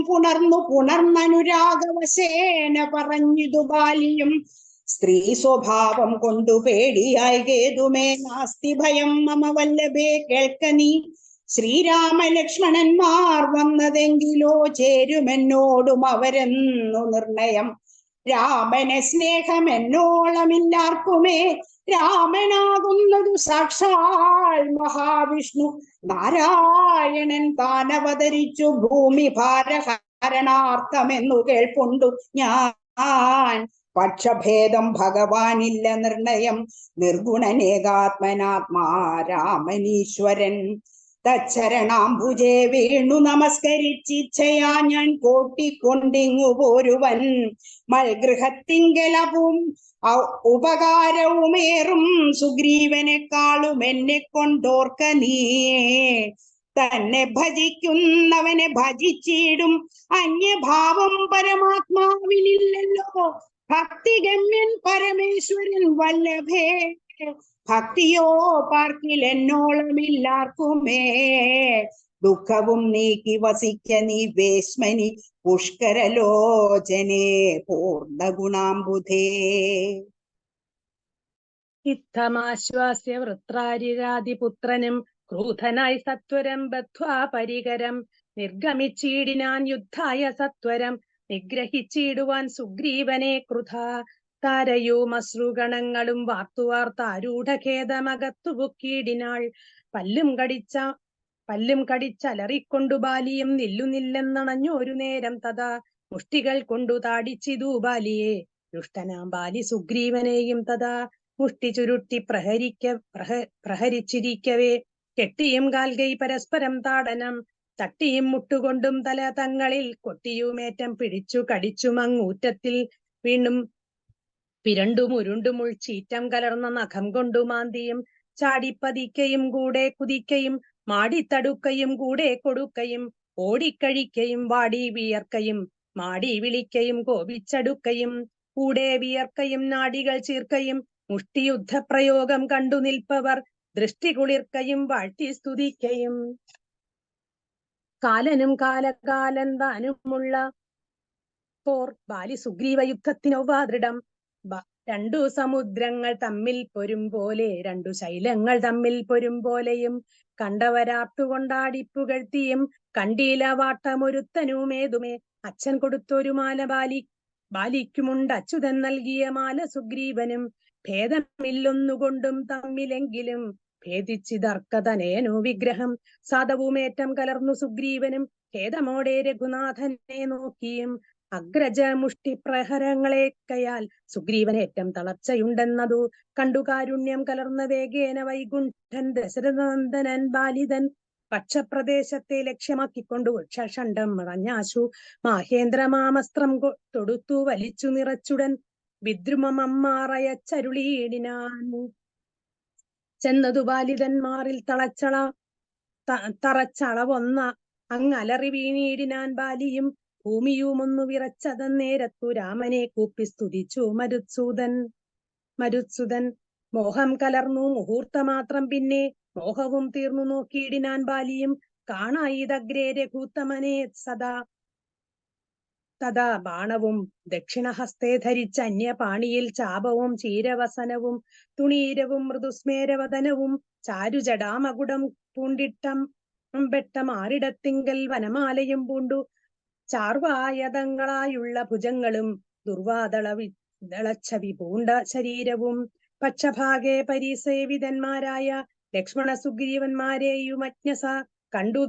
പുണർന്നനുരാഗവശേന പറഞ്ഞിതു ബാലിയും. സ്ത്രീ സ്വഭാവം കൊണ്ടു പേടിയായി കേതുമേ നാസ്തി ഭയം മമ വല്ലഭേ കേൾക്ക നീ. ശ്രീരാമലക്ഷ്മണന്മാർ വന്നതെങ്കിലോ ചേരുമെന്നോടും അവരെന്നു നിർണയം. രാമനെ സ്നേഹം എന്നോളമില്ലാർക്കുമേ, രാമനാകുന്നതു സാക്ഷാൽ മഹാവിഷ്ണു. നാരായണൻ താനവതരിച്ചു ഭൂമി ഭാരഹരണാർത്ഥമെന്നു കേൾപ്പുണ്ടു ഞാൻ. പക്ഷഭേദം ഭഗവാനില്ല നിർണയം, നിർഗുണനേകാത്മനാത്മാ രാമനീശ്വരൻ. തച്ചരണാംബുജേ വീണു നമസ്കരിച്ചിച്ഛയാ ഞാൻ കോട്ടിക്കൊണ്ടിങ്ങു പോരുവൻ. മൽഗൃഹത്തിങ്കലവും ഉപകാരവുമേറും സുഗ്രീവനെക്കാളും എന്നെ കൊണ്ടോർക്ക നീ. തന്നെ ഭജിക്കുന്നവനെ ഭജിച്ചിടും അന്യഭാവം പരമാത്മാവിനില്ലല്ലോ. ഭക്തിഗമ്യൻ പരമേശ്വരൻ വല്ലഭേ, ഭക്തിയോ പാർക്കിൽ എന്നോളമില്ലാർക്കുമേ. ദുഃഖവും നീക്കി വസിക്ക നീ വേശ്മനി പുഷ്കരലോചനേ പൂർണ്ണഗുണാംബുധേ. ഇത്തമാശ്വാസ്യ വൃത്രാരിരാതിപുത്രനും ക്രൂധനായി സത്വരം ബദ്ധ്വാ പരികരം നിർഗമിച്ചിടിനാൻ യുദ്ധായ സത്വരം. നിഗ്രഹിച്ചിടുവാൻ സുഗ്രീവനെ കൃത താരയുമശ്രുഗണങ്ങളും വാർത്തുവാർത്താരൂഢഖേദമകത്തു പൊക്കിയിടിനാൾ. പല്ലും കടിച്ചലറിക്കൊണ്ടു ബാലിയും നില്ലുന്നില്ലെന്നണഞ്ഞൊരു നേരം തഥാ മുഷ്ടികൾ കൊണ്ടു താടിച്ചിതു ബാലിയെ. ദുഷ്ടനാം ബാലി സുഗ്രീവനെയും തഥാ മുഷ്ടി ചുരുട്ടി പ്രഹരിച്ചിരിക്കവേ കെട്ടിയും കാൽകൈ പരസ്പരം താടനം. തട്ടിയും മുട്ടുകൊണ്ടും തല തങ്ങളിൽ കൊട്ടിയുമേറ്റം പിടിച്ചു കടിച്ചുമങ്ങൂറ്റത്തിൽ വീണ്ടും പിരണ്ടുമുരുണ്ടുമുൾ ചീറ്റം കലർന്ന നഖം കൊണ്ടു മാന്തിയും ചാടിപ്പതിക്കയും കൂടെ കുതിക്കയും മാടിത്തടുക്കയും കൂടെ കൊടുക്കയും ഓടിക്കഴിക്കയും വാടി വിയർക്കയും മാടി വിളിക്കയും കോപിച്ചടുക്കയും കൂടെ വിയർക്കയും നാടികൾ ചീർക്കയും മുഷ്ടിയുദ്ധപ്രയോഗം കണ്ടു നിൽപ്പവർ ദൃഷ്ടി കുളിർക്കയും വാഴ്ത്തി സ്തുതിക്കയും. കാലനും കാലകാലന്താനുമുള്ള പോർ ബാലി സുഗ്രീവ യുദ്ധത്തിനൊവ്വാദൃഢം. രണ്ടു സമുദ്രങ്ങൾ തമ്മിൽ പൊരും പോലെ, രണ്ടു ശൈലങ്ങൾ തമ്മിൽ പൊരും പോലെയും കണ്ടവരാർത്തുകൊണ്ടാടിപ്പുകഴ്ത്തിയും കണ്ടീല വാട്ടമൊരുത്തനുമേതുമേ. അച്ഛൻ കൊടുത്തൊരു മാല ബാലിക്കുമുണ്ട്, അച്യുതൻ നൽകിയ മാല സുഗ്രീവനും. ഭേദമില്ലൊന്നുകൊണ്ടും തമ്മിലെങ്കിലും ഭേദിച്ചിതർക്കതനേനു വിഗ്രഹം. സാധവുമേറ്റം കലർന്നു സുഗ്രീവനും ഖേദമോടെ രഘുനാഥനെ നോക്കിയും. അഗ്രജ മുഷ്ടി പ്രഹരങ്ങളേക്കയാൽ സുഗ്രീവനേറ്റം തളർച്ചയുണ്ടെന്നതു കണ്ടു കാരുണ്യം കലർന്ന വേഗേന വൈകുണ്ഠൻ ദശരഥനന്ദനൻ ബാലിതൻ പക്ഷപ്രദേശത്തെ ലക്ഷ്യമാക്കിക്കൊണ്ടു വൃക്ഷണ്ഡം മറഞ്ഞാശു മാഹേന്ദ്രമാമസ്ത്രം തൊടുത്തു വലിച്ചു നിറച്ചുടൻ വിദ്രുമമമ്മാറയച്ചരുളിയിടിനാൻ. ചെന്നതു ബാലിതന്മാരിൽ തറച്ചളവൊന്ന അങ്ങലറി വീണിടിനാൻ ബാലിയും. ഭൂമിയുമൊന്നു വിറച്ചതന്നേരത്തു രാമനെ കൂപ്പി സ്തുതിച്ചു മരുത്സുതൻ. മോഹം കലർന്നു മുഹൂർത്തമാത്രം പിന്നെ മോഹവും തീർന്നു നോക്കിയിടിനാൻ ബാലിയും. കാണായിതഗ്രേ രഘൂത്തമനെ തഥാ ബാണവും ദക്ഷിണഹസ്തേ ധരിച്ച അന്യപാണിയിൽ ചാപവും ചീരവസനവും തുണീരവും മൃദുസ്മേരവദനവും ചാരുജടാമകുടം പൂണ്ടിട്ടം ആറിടത്തിങ്കൽ വനമാലയും പൂണ്ടു ചാർവായതങ്ങളായുള്ള ഭുജങ്ങളും ദുർവാദളച്ചവി പൂണ്ട ശരീരവും പക്ഷഭാഗെ പരിസേവിതന്മാരായ ലക്ഷ്മണ സുഗ്രീവന്മാരെയും അജ്ഞസ കണ്ടു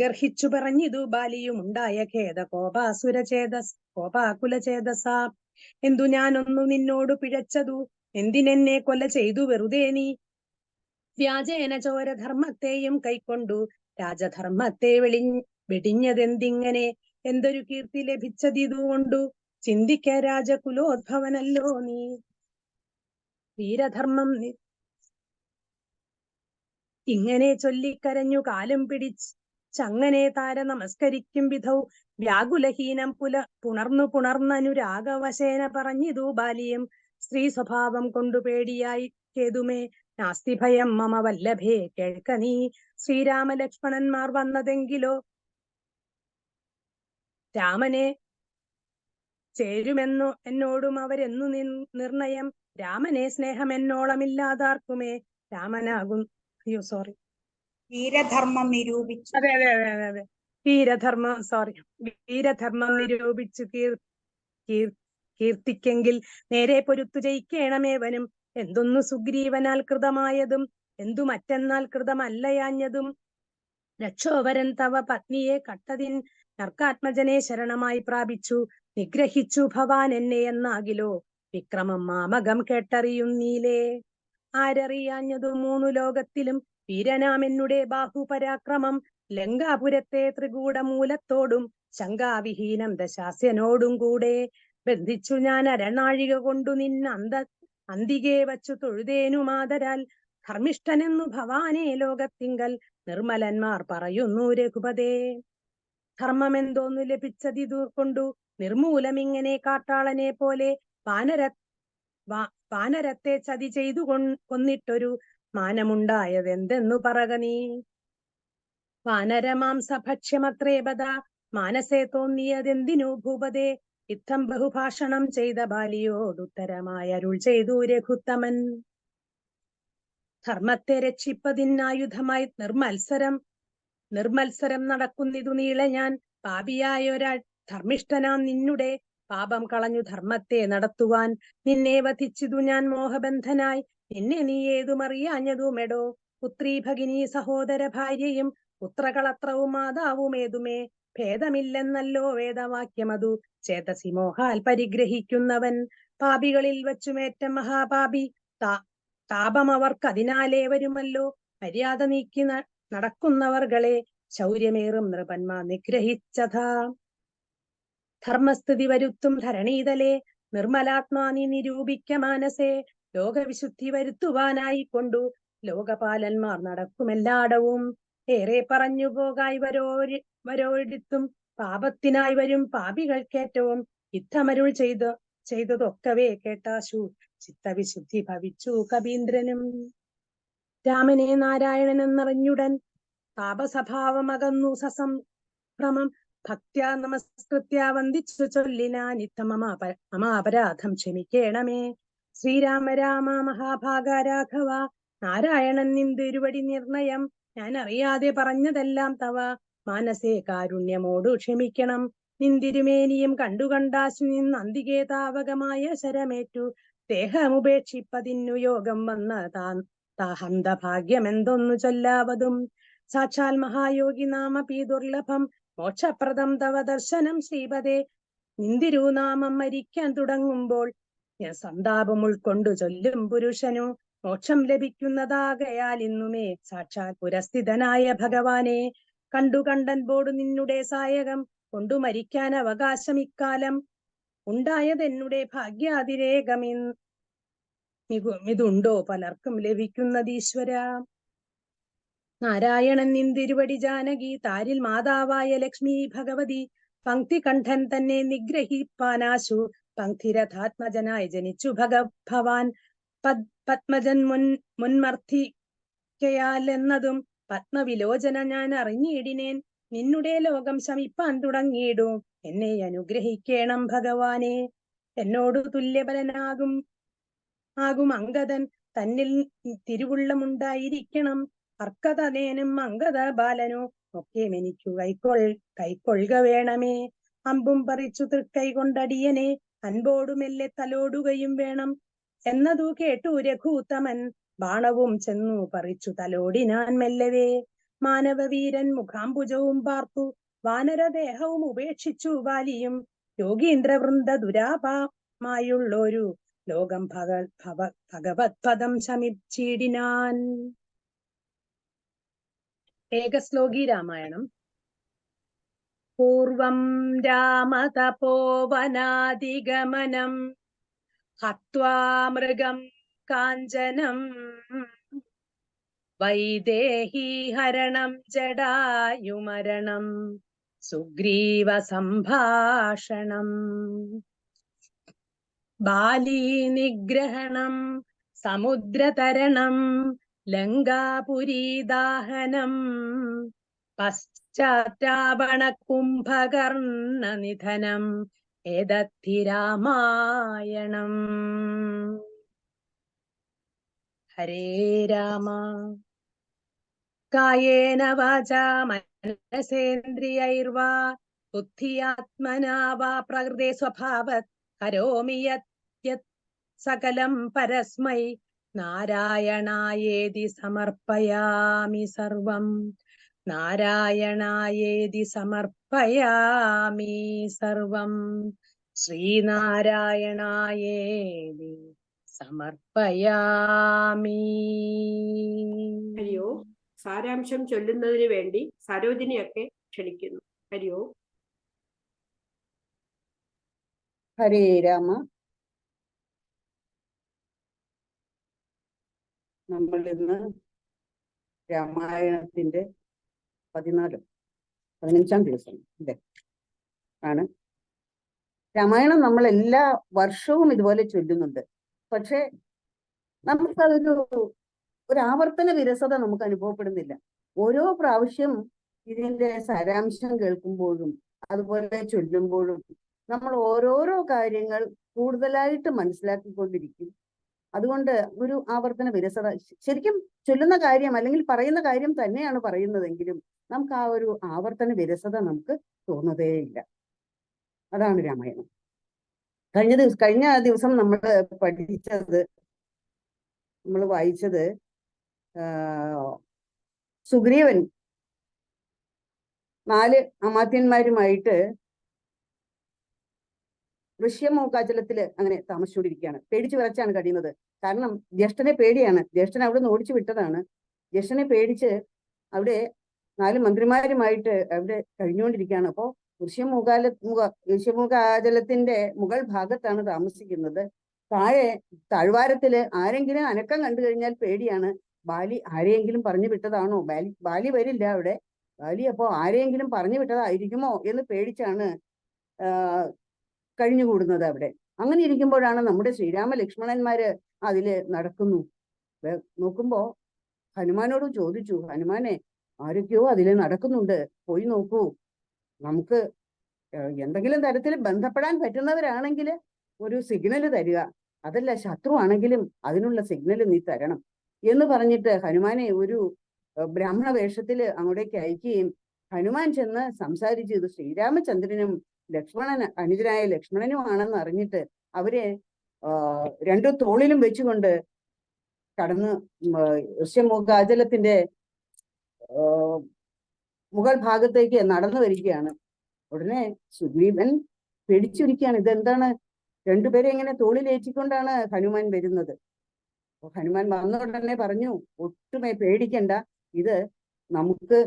ഗർഹിച്ചു പറഞ്ഞിതു ബാലിയും. ഉണ്ടായ ഖേദ കോപാകുലചേതസ. എന്തു ഞാനൊന്നു നിന്നോട് പിഴച്ചതു, എന്തിനെന്നെ കൊല ചെയ്തു വെറുതെ നീ. വ്യാജേന ചോരധർമ്മത്തെയും കൈക്കൊണ്ടു രാജധർമ്മത്തെ വെടിഞ്ഞതെന്തിങ്ങനെ. എന്തൊരു കീർത്തി ലഭിച്ചതിതുകൊണ്ടു ചിന്തിക്ക രാജകുലോദ്ഭവനല്ലോ നീ. വീരധർമ്മം ഇങ്ങനെ ചൊല്ലിക്കരഞ്ഞു കാലും ചങ്ങനെ താര നമസ്കരിക്കും വിധൗ വ്യാകുലഹീനം പുണർന്നനുരാഗവശേന പറഞ്ഞിതു ബാലിയും സ്ത്രീ സ്വഭാവം കൊണ്ടു പേടിയായി കേതുമേ നാസ്തി ഭയം മമ വല്ലഭേ കേൾക്ക നീ ശ്രീരാമലക്ഷ്മണന്മാർ വന്നതെങ്കിലോ രാമനെ ചേരുമെന്നു എന്നോടും അവരെന്നു നിർണയം രാമനെ സ്നേഹമെന്നോളമില്ലാതാർക്കുമേ രാമനാകും സോറി വീരധർമ്മം നിരൂപിച്ചു അതെ വീരധർമ്മം നിരൂപിച്ചു കീർത്തിക്കെങ്കിൽ നേരെ പൊരുത്തു ജയിക്കേണമേവനും എന്തൊന്നു സുഗ്രീവനാൽ കൃതമായതും എന്തു മറ്റെന്നാൽ കൃതമല്ലയാഞ്ഞതും രക്ഷോവരൻ തവ പത്നിയെ കട്ടതിൻ നർക്കാത്മജനെ ശരണമായി പ്രാപിച്ചു നിഗ്രഹിച്ചു ഭവാൻ എന്നെ എന്നാകിലോ വിക്രമം മാമകം കേട്ടറിയുന്നീലേ ആരറിയാഞ്ഞതു മൂന്നു ലോകത്തിലും വീരനാമെന്നുടെ ബാഹുപരാക്രമം ലങ്കാപുരത്തെ ത്രികൂടമൂലത്തോടും ശങ്കാവിഹീനം ദശാസ്യനോടും കൂടെ ബന്ധിച്ചു ഞാൻ അരനാഴിക കൊണ്ടു അന്തികെ വച്ചു തൊഴുതേനു മാതരാൽ ധർമ്മിഷ്ഠനെന്നു ഭവാനേ ലോകത്തിങ്കൽ നിർമ്മലന്മാർ പറയുന്നു രഘുപതേ ധർമ്മമെന്തോന്നു ലഭിച്ചതിതു കൊണ്ടു നിർമൂലമിങ്ങനെ കാട്ടാളനെ പോലെ വാനരത്തെ ചതി ചെയ്തു കൊന്നിട്ടൊരു മാനമുണ്ടായതെന്തെന്നു പറക നീ വാനരമാംസഭക്ഷ്യമത്രേ ബദ മാനസേ തോന്നിയതെന്തിനു ഭൂപതേ ഇത്തം ബഹുഭാഷണം ചെയ്ത ബാലിയോടുത്തരമായ അരുൾ ചെയ്തു രഘുത്തമൻ ധർമ്മത്തെ രക്ഷിപ്പതിനായുധമായി നിർമത്സരം നടക്കുന്നിതു നീളെ ഞാൻ പാപിയായൊരാ ധർമ്മിഷ്ഠനാം നിന്നുടെ പാപം കളഞ്ഞു ധർമ്മത്തെ നടത്തുവാൻ നിന്നെ വധിച്ചിതു ഞാൻ മോഹബന്ധനായി നിന്നെ നീ ഏതുമറിയാഞ്ഞതുമെടോ പുത്രീ ഭഗിനി സഹോദര ഭാര്യയും പുത്രകളത്രവും മാതാവുമേതുമേ ഭേദമില്ലെന്നല്ലോ വേദവാക്യമതു ചേതസി മോഹാൽ പരിഗ്രഹിക്കുന്നവൻ പാപികളിൽ വച്ചുമേറ്റ മഹാപാപി താപം അവർക്കതിനാലേ വരുമല്ലോ മര്യാദ നീക്കി നടക്കുന്നവർകളെ ശൗര്യമേറും നൃപന്മാർ നിഗ്രഹിച്ചതാ ധർമ്മസ്ഥിതി വരുത്തും ധരണീതലേ നിർമ്മലാത്മാനി നിരൂപിക്ക മാനസേ ലോകവിശുദ്ധി വരുത്തുവാനായി കൊണ്ടു ലോകപാലന്മാർ നടക്കുമെല്ലാടവും ഏറെ പറഞ്ഞു പോകായി വരോടിത്തും പാപത്തിനായി വരും പാപികൾക്കേറ്റവും യുദ്ധമരുൾ ചെയ്തതൊക്കവേ കേട്ടാശു ചിത്തവിശുദ്ധി ഭവിച്ചു കവീന്ദ്രനും രാമനെ നാരായണൻ എന്നറിഞ്ഞുടൻ താപസ്വഭാവമകന്നു സസംഭ്രമം ഭക്ത്യാ നമസ്കൃത്യ വന്ദിച്ചു ചൊല്ലിനാൻ അപരാധം ക്ഷമിക്കേണമേ ശ്രീരാമ രാമ മഹാഭാഗ രാഘവ നാരായണൻ നിന്തിരുവടി നിർണയം ഞാൻ അറിയാതെ പറഞ്ഞതെല്ലാം തവ മാനസേ കാരുണ്യമോടു ക്ഷമിക്കണം നിന്തിരുമേനിയും കണ്ടുകണ്ടാശു നിന്നന്തികേ താവകമായ ശരമേറ്റു ദേഹമുപേക്ഷിപ്പതിന്നു യോഗം വന്ന താഹന്ത ഭാഗ്യമെന്തൊന്നു ചൊല്ലാവതും സാക്ഷാൽ മഹായോഗി നാമപി ദുർലഭം മോക്ഷപ്രദം തവ ദർശനം ശ്രീപദേ നിന്തിരുനാമം മരിക്കാൻ തുടങ്ങുമ്പോൾ സന്താപം ഉൾക്കൊണ്ടു ചൊല്ലും പുരുഷനു മോക്ഷം ലഭിക്കുന്നതാകയാൽ ഇന്നുമേ സാക്ഷാൽ പുരസ്ഥിതനായ ഭഗവാനെ കണ്ടൻപോടു നിന്നുടെ സായകം കൊണ്ടു മരിക്കാൻ അവകാശം ഇക്കാലം ഉണ്ടായതെന്നുടെ ഭാഗ്യാതിരേകമിതുണ്ടോ പലർക്കും ലഭിക്കുന്നതീശ്വര നാരായണൻ നിന്തിരുവടി ജാനകി താരിൽ മാതാവായ ലക്ഷ്മി ഭഗവതി പങ്ക്തികണ്ഠൻ തന്നെ നിഗ്രഹിപ്പാനാശു പങ്ക്തിരഥാത്മജനായി ജനിച്ചു ഭവാൻ പത്മജൻ മുൻമർദ്ദിക്കയാൽ എന്നതും പത്മവിലോചന ഞാൻ അറിഞ്ഞിടിനേൻ നിന്നുടെ ലോകം ശമിപ്പാൻ തുടങ്ങിയിടും എന്നെ അനുഗ്രഹിക്കേണം ഭഗവാനെ എന്നോടു തുല്യബലനാകും അങ്കദൻ തന്നിൽ തിരുവുള്ളമുണ്ടായിരിക്കണം അർക്കതനേനും അങ്കദ ബാലനോ ഒക്കെ എനിക്കു കൈക്കൊള്ളുക വേണമേ അമ്പും പറിച്ചു തൃക്കൈ കൊണ്ടടിയനെ അൻപോടുമെല്ലെ തലോടുകയും വേണം എന്നതു കേട്ടു രഘൂത്തമൻ ബാണവും ചെന്നു പറിച്ചു തലോടിനാൻ മെല്ലവേ മാനവവീരൻ മുഖാംബുജവും പാർത്തു വാനരദേഹവും ഉപേക്ഷിച്ചു ബാലിയും യോഗീന്ദ്രവൃന്ദ ദുരാപമായുള്ളൊരു ലോകം ഭഗവത് പദം ശമിച്ചിടിനാൻ. ഏകശ്ലോകി രാമായണം. പൂർവം രാമതപോവനാദിഗമനം ഹത്വാ മൃഗം കാഞ്ചനം വൈദേഹി ഹരണം ജടായുമരണം സുഗ്രീവ സംഭാഷണം ബാലീ നിഗ്രഹണം സമുദ്രതരണം ലങ്കാപുരീദാഹനം പശ്ചാത്താപണ കുംഭകർണ നിധനം ഏതദ്ധി രാമായണം. ഹരേ രാമ കായേന വാചാ മനസേന്ദ്രിയൈർവാ ബുദ്ധിയാത്മനാ വാ പ്രകൃതേ സ്വഭാവത് കരോമി യത് സകലം പരസ്മൈ നാരായണായേതി സമർപ്പയാമി സർവം. നാരായണായേതി സമർപ്പയാമി സർവം. ശ്രീനാരായണായേതി സമർപ്പയാമി. ഹരിയോ സാരാംശം ചൊല്ലുന്നതിന് വേണ്ടി സരോജിനിയൊക്കെ ക്ഷണിക്കുന്നു. ഹരിയോ. ഹരേ രാമ. നമ്മൾ ഇന്ന് രാമായണത്തിന്റെ 15-ാം ദിവസം അല്ലേ ആണ്. രാമായണം നമ്മൾ എല്ലാ വർഷവും ഇതുപോലെ ചൊല്ലുന്നുണ്ട്. പക്ഷെ ഒരു ആവർത്തന വിരസത നമുക്ക് അനുഭവപ്പെടുന്നില്ല. ഓരോ പ്രാവശ്യം ഇതിന്റെ സാരാംശം കേൾക്കുമ്പോഴും അതുപോലെ ചൊല്ലുമ്പോഴും നമ്മൾ ഓരോരോ കാര്യങ്ങൾ കൂടുതലായിട്ട് മനസ്സിലാക്കിക്കൊണ്ടിരിക്കും. അതുകൊണ്ട് ഒരു ആവർത്തന വിരസത, ശരിക്കും ചൊല്ലുന്ന കാര്യം അല്ലെങ്കിൽ പറയുന്ന കാര്യം തന്നെയാണ് പറയുന്നതെങ്കിലും നമുക്ക് ആ ഒരു ആവർത്തന വിരസത നമുക്ക് തോന്നുന്നതേയില്ല. അതാണ് രാമായണം. കഴിഞ്ഞ ദിവസം നമ്മൾ വായിച്ചത് സുഗ്രീവൻ 4 അമാത്യന്മാരുമായിട്ട് ഋഷ്യമൂകാചലത്തില് അങ്ങനെ താമസിച്ചുകൊണ്ടിരിക്കുകയാണ്. പേടിച്ചു വിറച്ചാണ് കഴിയുന്നത്. കാരണം ജ്യേഷ്ഠനെ പേടിയാണ്. ജ്യേഷ്ഠൻ അവിടെ നിന്ന് ഓടിച്ചു വിട്ടതാണ്. ജ്യേഷ്ഠനെ പേടിച്ച് അവിടെ 4 മന്ത്രിമാരുമായിട്ട് അവിടെ കഴിഞ്ഞുകൊണ്ടിരിക്കുകയാണ്. അപ്പോ ഋഷ്യമൂകാചലത്തിന്റെ മുകൾ ഭാഗത്താണ് താമസിക്കുന്നത്. താഴ്വാരത്തില് ആരെങ്കിലും അനക്കം കണ്ടു കഴിഞ്ഞാൽ പേടിയാണ്. ബാലി ആരെയെങ്കിലും പറഞ്ഞു വിട്ടതാണോ? ബാലി വരില്ല അവിടെ. ബാലി അപ്പോ ആരെയെങ്കിലും പറഞ്ഞു വിട്ടതായിരിക്കുമോ എന്ന് പേടിച്ചാണ് കഴിഞ്ഞുകൂടുന്നത് അവിടെ. അങ്ങനെ ഇരിക്കുമ്പോഴാണ് നമ്മുടെ ശ്രീരാമ ലക്ഷ്മണന്മാര് അതില് നടക്കുന്നു. നോക്കുമ്പോ ഹനുമാനോട് ചോദിച്ചു, ഹനുമാനെ ആരൊക്കെയോ അതില് നടക്കുന്നുണ്ട്, പോയി നോക്കൂ. നമുക്ക് എന്തെങ്കിലും തരത്തിൽ ബന്ധപ്പെടാൻ പറ്റുന്നവരാണെങ്കിൽ ഒരു സിഗ്നൽ തരിക, അതല്ല ശത്രു ആണെങ്കിലും അതിനുള്ള സിഗ്നൽ നീ തരണം എന്ന് പറഞ്ഞിട്ട് ഹനുമാനെ ഒരു ബ്രാഹ്മണ വേഷത്തില് അങ്ങോട്ടേക്ക് അയക്കുകയും ഹനുമാൻ ചെന്ന് സംസാരിച്ചു. ഇത് ശ്രീരാമചന്ദ്രനും അനുജനായ ലക്ഷ്മണനുമാണെന്ന് അറിഞ്ഞിട്ട് അവരെ 2 തോളിലും വെച്ചുകൊണ്ട് കടന്ന് ഋഷ്യമൂകാചലത്തിന്റെ മുകൾ ഭാഗത്തേക്ക് നടന്നു വരികയാണ്. ഉടനെ സുഗ്രീവൻ പേടിച്ചിരിക്കുകയാണ്. ഇതെന്താണ്? 2 പേരെ ഇങ്ങനെ തോളിലേറ്റിക്കൊണ്ടാണ് ഹനുമാൻ വരുന്നത്. ഹനുമാൻ വന്ന ഉടനെ പറഞ്ഞു, ഒട്ടുമേ പേടിക്കണ്ട, ഇത് നമുക്ക്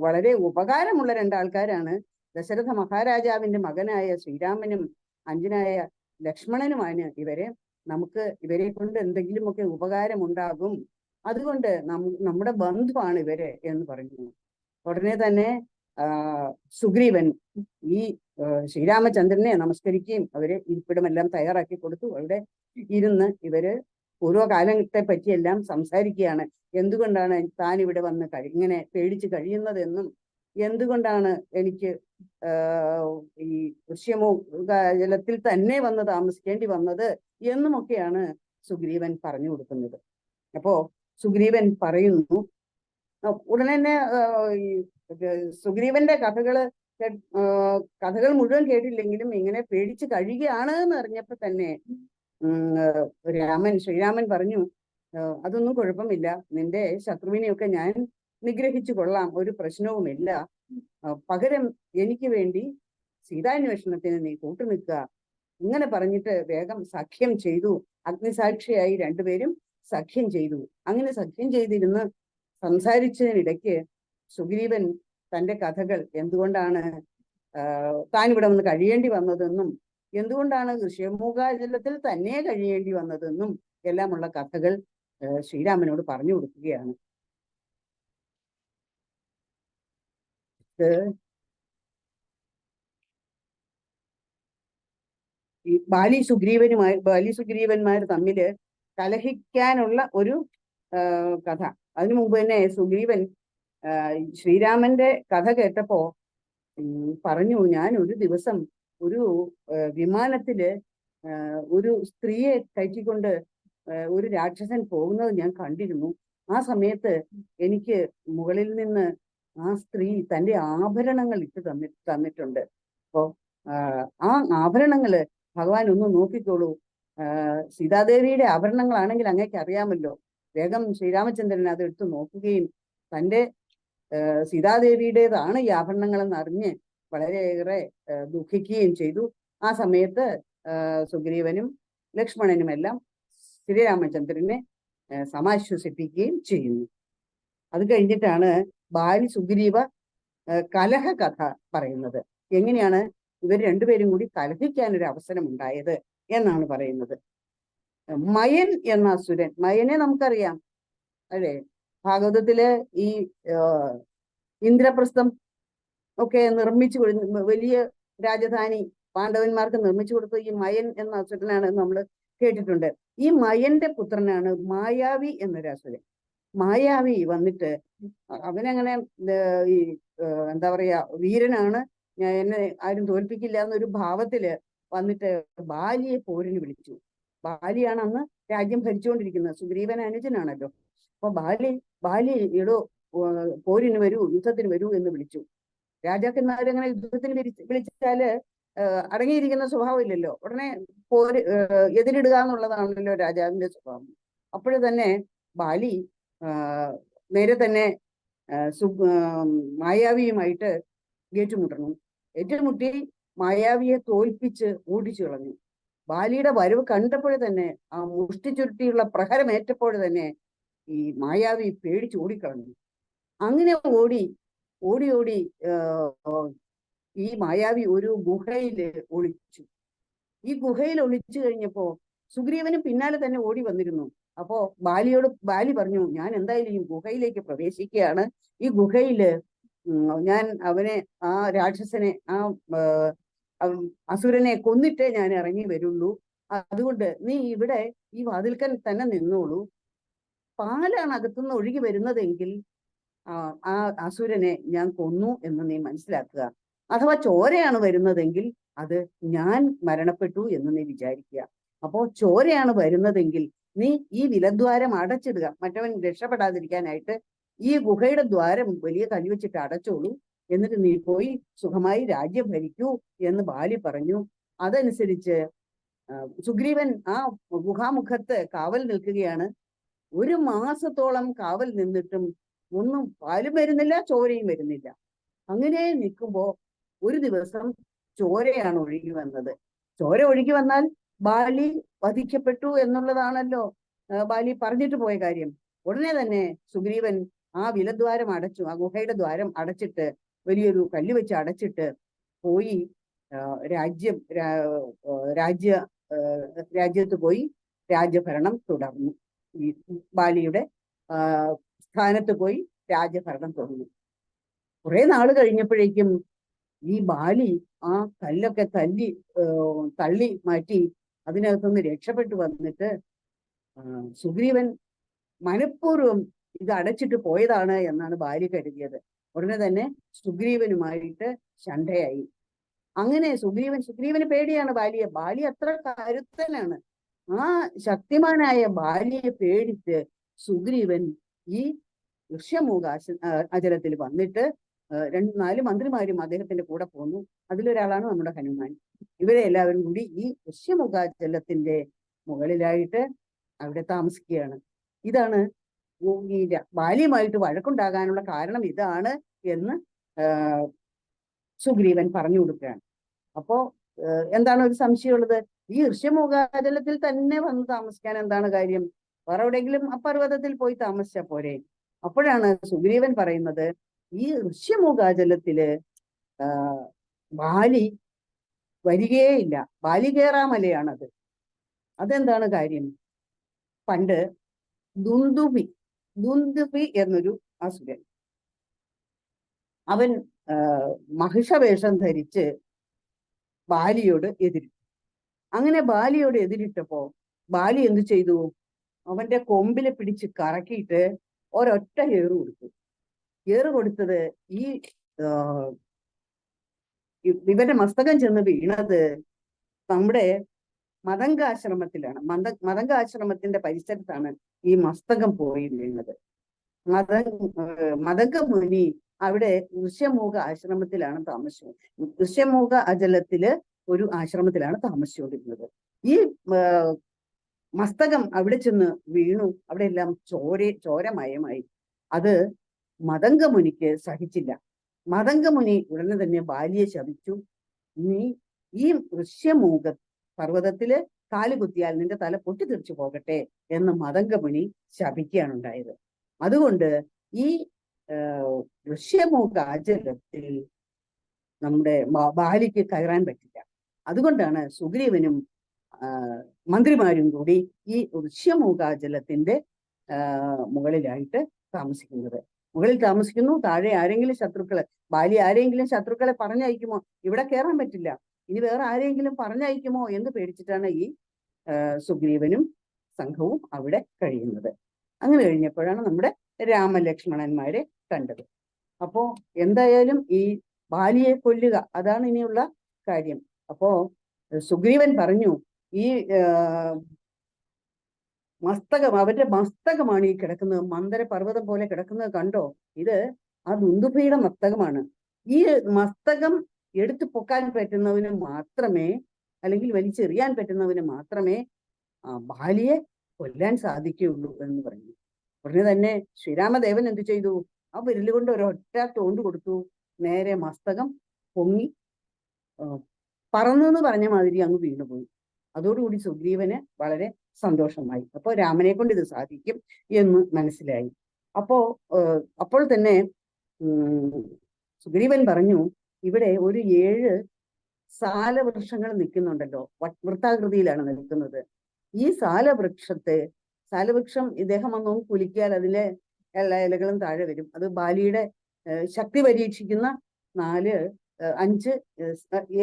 വളരെ ഉപകാരമുള്ള 2 ആൾക്കാരാണ്. ദശരഥ മഹാരാജാവിന്റെ മകനായ ശ്രീരാമനും അഞ്ജനായ ലക്ഷ്മണനുമാണ് ഇവരെ. നമുക്ക് ഇവരെ കൊണ്ട് എന്തെങ്കിലുമൊക്കെ ഉപകാരമുണ്ടാകും. അതുകൊണ്ട് നമ്മുടെ ബന്ധുവാണ് ഇവര് എന്ന് പറഞ്ഞു. ഉടനെ തന്നെ സുഗ്രീവൻ ഈ ശ്രീരാമചന്ദ്രനെ നമസ്കരിക്കുകയും അവരെ ഇരിപ്പിടമെല്ലാം തയ്യാറാക്കി കൊടുത്തു. അവിടെ ഇരുന്ന് ഇവര് പൂർവ്വകാലത്തെ പറ്റിയെല്ലാം സംസാരിക്കുകയാണ്. എന്തുകൊണ്ടാണ് താൻ ഇവിടെ വന്ന് ഇങ്ങനെ പേടിച്ച് കഴിയുന്നതെന്നും എന്തുകൊണ്ടാണ് എനിക്ക് ഈ ഋഷ്യമൂകാചലത്തിൽ തന്നെ വന്ന് താമസിക്കേണ്ടി വന്നത് എന്നുമൊക്കെയാണ് സുഗ്രീവൻ പറഞ്ഞു കൊടുക്കുന്നത്. അപ്പോ സുഗ്രീവൻ പറയുന്നു, ഉടനെ തന്നെ സുഗ്രീവന്റെ കഥകൾ മുഴുവൻ കേട്ടില്ലെങ്കിലും ഇങ്ങനെ പേടിച്ച് കഴിയുകയാണ് എന്ന് അറിഞ്ഞപ്പോ തന്നെ ശ്രീരാമൻ പറഞ്ഞു, അതൊന്നും കുഴപ്പമില്ല, നിന്റെ ശത്രുവിനെയൊക്കെ ഞാൻ നിഗ്രഹിച്ചു കൊള്ളാം, ഒരു പ്രശ്നവുമില്ല. പകരം എനിക്ക് വേണ്ടി സീതാന്വേഷണത്തിന് നീ കൂട്ടുനിൽക്കുക. ഇങ്ങനെ പറഞ്ഞിട്ട് വേഗം സഖ്യം ചെയ്തു. അഗ്നിസാക്ഷിയായി 2 പേരും സഖ്യം ചെയ്തു. അങ്ങനെ സഖ്യം ചെയ്തിരുന്ന് സംസാരിച്ചതിനിടയ്ക്ക് സുഗ്രീവൻ തന്റെ കഥകൾ, എന്തുകൊണ്ടാണ് താൻ ഇവിടെ വന്ന് കഴിയേണ്ടി വന്നതെന്നും എന്തുകൊണ്ടാണ് ഋഷ്യമൂകാചലത്തിൽ തന്നെ കഴിയേണ്ടി വന്നതെന്നും എല്ലാമുള്ള കഥകൾ ശ്രീരാമനോട് പറഞ്ഞു കൊടുക്കുകയാണ്. ഈ ബാലി സുഗ്രീവന്മാർ തമ്മില് കലഹിക്കാനുള്ള ഒരു കഥ. അതിനു മുമ്പ് തന്നെ സുഗ്രീവൻ ശ്രീരാമന്റെ കഥ കേട്ടപ്പോ പറഞ്ഞു, ഞാൻ ഒരു ദിവസം ഒരു വിമാനത്തില് ഒരു സ്ത്രീയെ കയറ്റിക്കൊണ്ട് ഒരു രാക്ഷസൻ പോകുന്നത് ഞാൻ കണ്ടിരുന്നു. ആ സമയത്ത് എനിക്ക് മുകളിൽ നിന്ന് ആ സ്ത്രീ തന്റെ ആഭരണങ്ങൾ ഇട്ട് തന്നിട്ടുണ്ട്. അപ്പോ ആ ആഭരണങ്ങള് ഭഗവാൻ ഒന്ന് നോക്കിക്കോളൂ. സീതാദേവിയുടെ ആഭരണങ്ങളാണെങ്കിൽ അങ്ങേക്ക് അറിയാമല്ലോ. വേഗം ശ്രീരാമചന്ദ്രൻ അത് എടുത്തു നോക്കുകയും തന്റെ സീതാദേവിയുടേതാണ് ഈ ആഭരണങ്ങളെന്ന് അറിഞ്ഞ് വളരെയേറെ ദുഃഖിക്കുകയും ചെയ്തു. ആ സമയത്ത് സുഗ്രീവനും ലക്ഷ്മണനുമെല്ലാം ശ്രീരാമചന്ദ്രനെ സമാശ്വസിപ്പിക്കുകയും ചെയ്യുന്നു. അത് കഴിഞ്ഞിട്ടാണ് ബാലി സുഗ്രീവ കലഹ കഥ പറയുന്നത്. എങ്ങനെയാണ് ഇവർ രണ്ടുപേരും കൂടി കലഹിക്കാനൊരു അവസരം ഉണ്ടായത് എന്നാണ് പറയുന്നത്. മയൻ എന്ന അസുരൻ, മയനെ നമുക്കറിയാം അല്ലെ, ഭാഗവതത്തില് ഈ ഇന്ദ്രപ്രസ്ഥം ഒക്കെ നിർമ്മിച്ചു വലിയ രാജധാനി പാണ്ഡവന്മാർക്ക് നിർമ്മിച്ചു കൊടുത്ത ഈ മയൻ എന്ന അസുരനാണ് നമ്മൾ കേട്ടിട്ടുണ്ട്. ഈ മയന്റെ പുത്രനാണ് മായാവി എന്നൊരു അസുരൻ. മായാവി വന്നിട്ട് അവനങ്ങനെ ഈ എന്താ പറയാ വീരനാണ്, എന്നെ ആരും തോൽപ്പിക്കില്ല എന്നൊരു ഭാവത്തില് വന്നിട്ട് ബാലിയെ പോരിന് വിളിച്ചു. ബാലിയാണ് അന്ന് രാജ്യം ഭരിച്ചുകൊണ്ടിരിക്കുന്നത്, സുഗ്രീവൻ അനുജനാണല്ലോ. അപ്പൊ ബാലി എടോ പോരിന് വരൂ, യുദ്ധത്തിന് വരൂ എന്ന് വിളിച്ചു. രാജാക്കന്മാരങ്ങനെ യുദ്ധത്തിന് വിളിച്ചാല് അടങ്ങിയിരിക്കുന്ന സ്വഭാവമില്ലല്ലോ, ഉടനെ എതിരിടുക എന്നുള്ളതാണല്ലോ രാജാവിന്റെ സ്വഭാവം. അപ്പോഴ് തന്നെ ബാലി നേരെ തന്നെ മായാവിയുമായിട്ട് ഏറ്റുമുട്ടി മായാവിയെ തോൽപ്പിച്ച് ഓടിച്ചു കളഞ്ഞു. ബാലിയുടെ വരവ് കണ്ടപ്പോൾ തന്നെ, ആ മുഷ്ടി ചുരുട്ടിയുള്ള പ്രഹരമേറ്റപ്പോൾ തന്നെ ഈ മായാവി പേടിച്ച് ഓടിക്കളഞ്ഞു. അങ്ങനെ ഓടി ഈ മായാവി ഒരു ഗുഹയില് ഒളിച്ചു. ഈ ഗുഹയിൽ ഒളിച്ചു കഴിഞ്ഞപ്പോ സുഗ്രീവനും പിന്നാലെ തന്നെ ഓടി വന്നിരുന്നു. അപ്പോ ബാലി പറഞ്ഞു, ഞാൻ എന്തായാലും ഈ ഗുഹയിലേക്ക് പ്രവേശിക്കുകയാണ്. ഈ ഗുഹയില് ഞാൻ അവനെ, ആ രാക്ഷസനെ, ആ അസുരനെ കൊന്നിട്ടേ ഞാൻ ഇറങ്ങി വരുള്ളൂ. അതുകൊണ്ട് നീ ഇവിടെ ഈ വാതിൽക്കൽ തന്നെ നിന്നോളൂ. പാലാണ് അകത്തുനിന്ന് ഒഴുകി വരുന്നതെങ്കിൽ ആ അസുരനെ ഞാൻ കൊന്നു എന്ന് നീ മനസ്സിലാക്കുക. അഥവാ ചോരയാണ് വരുന്നതെങ്കിൽ അത് ഞാൻ മരണപ്പെട്ടു എന്ന് നീ വിചാരിക്കുക. അപ്പോ ചോരയാണ് വരുന്നതെങ്കിൽ നീ ഈ വിലദ്വാരം അടച്ചിടുക, മറ്റവൻ രക്ഷപ്പെടാതിരിക്കാനായിട്ട് ഈ ഗുഹയുടെ ദ്വാരം വലിയ കല്ല് വെച്ചിട്ട് അടച്ചോളൂ. എന്നിട്ട് നീ പോയി സുഖമായി രാജ്യം ഭരിക്കൂ എന്ന് ബാലി പറഞ്ഞു. അതനുസരിച്ച് സുഗ്രീവൻ ആ ഗുഹാമുഖത്ത് കാവൽ നിൽക്കുകയാണ്. 1 മാസത്തോളം കാവൽ നിന്നിട്ടും ഒന്നും പാലും വരുന്നില്ല, ചോരയും വരുന്നില്ല. അങ്ങനെ നിൽക്കുമ്പോ ഒരു ദിവസം ചോരയാണ് ഒഴുകി വന്നത്. ചോര ഒഴുകി വന്നാൽ ബാലി വധിക്കപ്പെട്ടു എന്നുള്ളതാണല്ലോ ബാലി പറഞ്ഞിട്ട് പോയ കാര്യം. ഉടനെ തന്നെ സുഗ്രീവൻ ആ വിലദ്വാരം അടച്ചു, ആ ഗുഹയുടെ ദ്വാരം അടച്ചിട്ട് വലിയൊരു കല്ല് വെച്ച് അടച്ചിട്ട് പോയി രാജ്യത്ത് പോയി രാജ്യഭരണം തുടർന്നു. ഈ ബാലിയുടെ സ്ഥാനത്ത് പോയി രാജ്യഭരണം തുടർന്നു. കുറെ നാള് കഴിഞ്ഞപ്പോഴേക്കും ഈ ബാലി ആ കല്ലൊക്കെ തള്ളി മാറ്റി അതിനകത്തുനിന്ന് രക്ഷപ്പെട്ടു വന്നിട്ട് സുഗ്രീവൻ മനഃപൂർവ്വം ഇത് അടച്ചിട്ട് പോയതാണ് എന്നാണ് ബാലി കരുതിയത്. ഉടനെ തന്നെ സുഗ്രീവനുമായിട്ട് ശണ്ഠയായി. അങ്ങനെ സുഗ്രീവന് പേടിയാണ് ബാലിയെ. ബാലി അത്ര കരുത്തനാണ്. ആ ശക്തിമാനായ ബാലിയെ പേടിച്ച് സുഗ്രീവൻ ഈ ഋഷ്യമൂകാചലത്തിൽ വന്നിട്ട് 4 മന്ത്രിമാരും അദ്ദേഹത്തിന്റെ കൂടെ പോന്നു. അതിലൊരാളാണ് നമ്മുടെ ഹനുമാൻ. ഇവരെ എല്ലാവരും കൂടി ഈ ഋഷ്യമൂകാചലത്തിന്റെ മുകളിലായിട്ട് അവിടെ താമസിക്കുകയാണ്. ഇതാണ് ഈ ബാലിയുമായിട്ട് വഴക്കുണ്ടാകാനുള്ള കാരണം ഇതാണ് എന്ന് സുഗ്രീവൻ പറഞ്ഞു കൊടുക്കുകയാണ്. അപ്പോ എന്താണ് ഒരു സംശയമുള്ളത്? ഈ ഋഷ്യമൂകാചലത്തിൽ തന്നെ വന്ന് താമസിക്കാൻ എന്താണ് കാര്യം? വേറെ എവിടെയെങ്കിലും അപർവ്വതത്തിൽ പോയി താമസിച്ചാൽ പോരെ? അപ്പോഴാണ് സുഗ്രീവൻ പറയുന്നത്, ഈ ഋഷ്യമൂകാചലത്തില് ബാലി വരികയേയില്ല, ബാലി കേറാമലയാണത്. അതെന്താണ് കാര്യം? പണ്ട് ദുന്ദുഭി എന്നൊരു അസുരൻ, അവൻ മഹിഷവേഷം ധരിച്ച് ബാലിയോട് എതിരിട്ടു. അങ്ങനെ ബാലിയോട് എതിരിട്ടപ്പോ ബാലി എന്ത് ചെയ്തു? അവന്റെ കൊമ്പില് പിടിച്ച് കറക്കിയിട്ട് ഒരൊറ്റ ഏറ് കൊടുത്തു. ഏറ് കൊടുത്തത് ഇവന്റെ മസ്തകം ചെന്ന് വീണത് നമ്മുടെ മതങ്കാശ്രമത്തിലാണ്. മതങ്കാശ്രമത്തിന്റെ പരിസരത്താണ് ഈ മസ്തകം പോയി വീണത്. മതങ്ക മുനി അവിടെ ഋഷ്യമൂക ആശ്രമത്തിലാണ് ഋഷ്യമൂക അചലത്തില് ഒരു ആശ്രമത്തിലാണ് താമസിച്ചുകൊണ്ടിരുന്നത്. ഈ മസ്തകം അവിടെ ചെന്ന് വീണു. അവിടെ എല്ലാം ചോരമയമായി. അത് മതംഗമുനിക്ക് സഹിച്ചില്ല. മതംഗമുനി ഉടനെ തന്നെ ബാലിയെ ശപിച്ചു. നീ ഈ ഋഷ്യമൂക പർവ്വതത്തില് കാലുകുത്തിയാൽ നിന്റെ തല പൊട്ടിത്തെറിച്ചു പോകട്ടെ എന്ന് മതംഗമുനി ശപിക്കുകയാണ് ഉണ്ടായത്. അതുകൊണ്ട് ഈ ഋഷ്യമൂക അചലത്തിൽ നമ്മുടെ ബാലിക്ക് കയറാൻ പറ്റില്ല. അതുകൊണ്ടാണ് സുഗ്രീവനും മന്ത്രിമാരും കൂടി ഈ ഋഷ്യമൂകാചലത്തിന്റെ മുകളിലായിട്ട് താമസിക്കുന്നത്. മുകളിൽ താമസിക്കുന്നു. താഴെ ആരെങ്കിലും ശത്രുക്കളെ, ബാലി ആരെങ്കിലും ശത്രുക്കളെ പറഞ്ഞയക്കുമോ, ഇവിടെ കയറാൻ പറ്റില്ല, ഇനി വേറെ ആരെങ്കിലും പറഞ്ഞയക്കുമോ എന്ന് പേടിച്ചിട്ടാണ് ഈ സുഗ്രീവനും സംഘവും അവിടെ കഴിയുന്നത്. അങ്ങനെ കഴിഞ്ഞപ്പോഴാണ് നമ്മുടെ രാമലക്ഷ്മണന്മാരെ കണ്ടത്. അപ്പോ എന്തായാലും ഈ ബാലിയെ കൊല്ലുക, അതാണ് ഇനിയുള്ള കാര്യം. അപ്പോ സുഗ്രീവൻ പറഞ്ഞു, ഈ മസ്തകം, അവരുടെ മസ്തകമാണ് ഈ കിടക്കുന്നത്, മന്ദര പർവ്വതം പോലെ കിടക്കുന്നത് കണ്ടോ? ഇത് ആ ദുന്ദുഭിയുടെ മസ്തകമാണ്. ഈ മസ്തകം എടുത്തു പൊക്കാൻ പറ്റുന്നവന് മാത്രമേ, അല്ലെങ്കിൽ വലിച്ചെറിയാൻ പറ്റുന്നവന് മാത്രമേ ബാലിയെ കൊല്ലാൻ സാധിക്കുകയുള്ളൂ എന്ന് പറഞ്ഞു. ഉടനെ തന്നെ ശ്രീരാമദേവൻ എന്ത് ചെയ്തു? ആ വിരലുകൊണ്ട് ഒരൊറ്റ തോണ്ട് കൊടുത്തു. നേരെ മസ്തകം പൊങ്ങി പറന്നു എന്ന് പറഞ്ഞ മാതിരി അങ്ങ് വീണുപോയി. അതോടുകൂടി സുഗ്രീവന് വളരെ സന്തോഷമായി. അപ്പോൾ രാമനെ കൊണ്ട് ഇത് സാധിക്കും എന്ന് മനസ്സിലായി. അപ്പോൾ തന്നെ സുഗ്രീവൻ പറഞ്ഞു, ഇവിടെ ഒരു 7 സാലവൃക്ഷങ്ങൾ നിൽക്കുന്നുണ്ടല്ലോ, വൃത്താകൃതിയിലാണ് നിൽക്കുന്നത്. ഈ സാലവൃക്ഷം ഇദ്ദേഹം വന്നു കുലിക്കാൽ അതിലെ എല്ലാ ഇലകളും താഴെ വരും. അത് ബാലിയുടെ ശക്തി പരീക്ഷിക്കുന്ന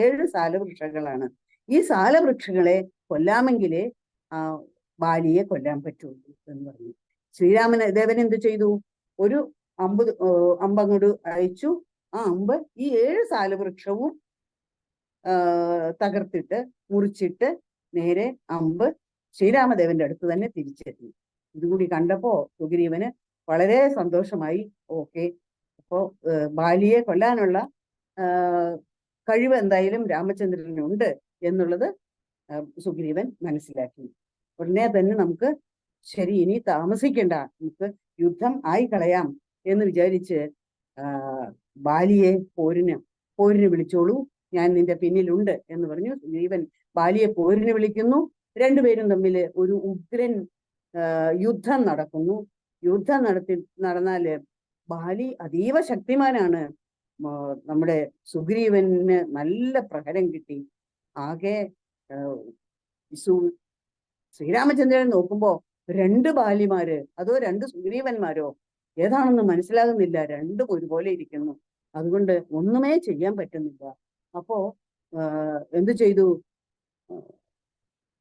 7 സാലവൃക്ഷങ്ങളാണ്. ഈ സാലവൃക്ഷങ്ങളെ കൊല്ലാമെങ്കിലേ ബാലിയെ കൊല്ലാൻ പറ്റുള്ളൂ എന്ന് പറഞ്ഞു. ദേവൻ എന്ത് ചെയ്തു? ഒരു അമ്പങ്ങോട് അയച്ചു. ആ അമ്പ് ഈ 7 സാലവൃക്ഷവും തകർത്തിട്ട് മുറിച്ചിട്ട് നേരെ അമ്പ് ശ്രീരാമദേവന്റെ അടുത്ത് തന്നെ തിരിച്ചെത്തി. ഇതുകൂടി കണ്ടപ്പോ സുഗ്രീവന് വളരെ സന്തോഷമായി. ഓക്കെ, അപ്പോ ബാലിയെ കൊല്ലാനുള്ള കഴിവ് എന്തായാലും രാമചന്ദ്രനുണ്ട് എന്നുള്ളത് സുഗ്രീവൻ മനസ്സിലാക്കി. ഉടനെ തന്നെ നമുക്ക് ശരി, ഇനി താമസിക്കണ്ട, നമുക്ക് യുദ്ധം ആയി കളയാം എന്ന് വിചാരിച്ച് ബാലിയെ പോരിന് വിളിച്ചോളൂ, ഞാൻ നിന്റെ പിന്നിലുണ്ട് എന്ന് പറഞ്ഞു. സുഗ്രീവൻ ബാലിയെ പോരിന് വിളിക്കുന്നു. രണ്ടുപേരും തമ്മിൽ ഒരു ഉഗ്രൻ യുദ്ധം നടക്കുന്നു. യുദ്ധം നടന്നാല് ബാലി അതീവ ശക്തിമാനാണ്. നമ്മുടെ സുഗ്രീവന് നല്ല പ്രഹരം കിട്ടി. ആകെ ശ്രീരാമചന്ദ്രൻ നോക്കുമ്പോ 2 ബാലിമാര്, അതോ 2 സുഗ്രീവന്മാരോ ഏതാണെന്ന് മനസ്സിലാകുന്നില്ല. രണ്ടും ഒരുപോലെ ഇരിക്കുന്നു. അതുകൊണ്ട് ഒന്നുമേ ചെയ്യാൻ പറ്റുന്നില്ല. അപ്പോ എന്തു ചെയ്തു?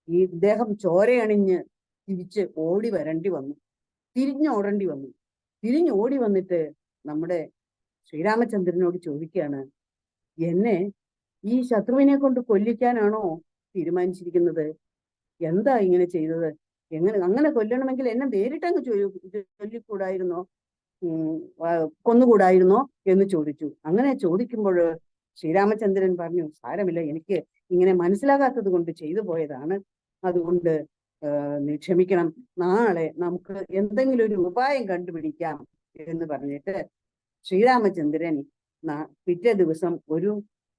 ഈ ഇദ്ദേഹം ചോരയണിഞ്ഞ് തിരിച്ച് തിരിഞ്ഞോടേണ്ടി വന്നു. തിരിഞ്ഞോടി വന്നിട്ട് നമ്മുടെ ശ്രീരാമചന്ദ്രനോട് ചോദിക്കുകയാണ്, എന്നെ ഈ ശത്രുവിനെ കൊണ്ട് കൊല്ലിക്കാനാണോ തീരുമാനിച്ചിരിക്കുന്നത്? എന്താ ഇങ്ങനെ ചെയ്തത്? അങ്ങനെ കൊല്ലണമെങ്കിൽ എന്നെ നേരിട്ടങ്ങ് ചൊല്ലിക്കൂടായിരുന്നോ, കൊന്നുകൂടായിരുന്നോ എന്ന് ചോദിച്ചു. അങ്ങനെ ചോദിക്കുമ്പോൾ ശ്രീരാമചന്ദ്രൻ പറഞ്ഞു, സാരമില്ല, എനിക്ക് ഇങ്ങനെ മനസ്സിലാകാത്തത് കൊണ്ട് ചെയ്തു പോയതാണ്, അതുകൊണ്ട് നീ ക്ഷമിക്കണം, നാളെ നമുക്ക് എന്തെങ്കിലും ഒരു ഉപായം കണ്ടുപിടിക്കാം എന്ന് പറഞ്ഞിട്ട് ശ്രീരാമചന്ദ്രൻ പിറ്റേ ദിവസം ഒരു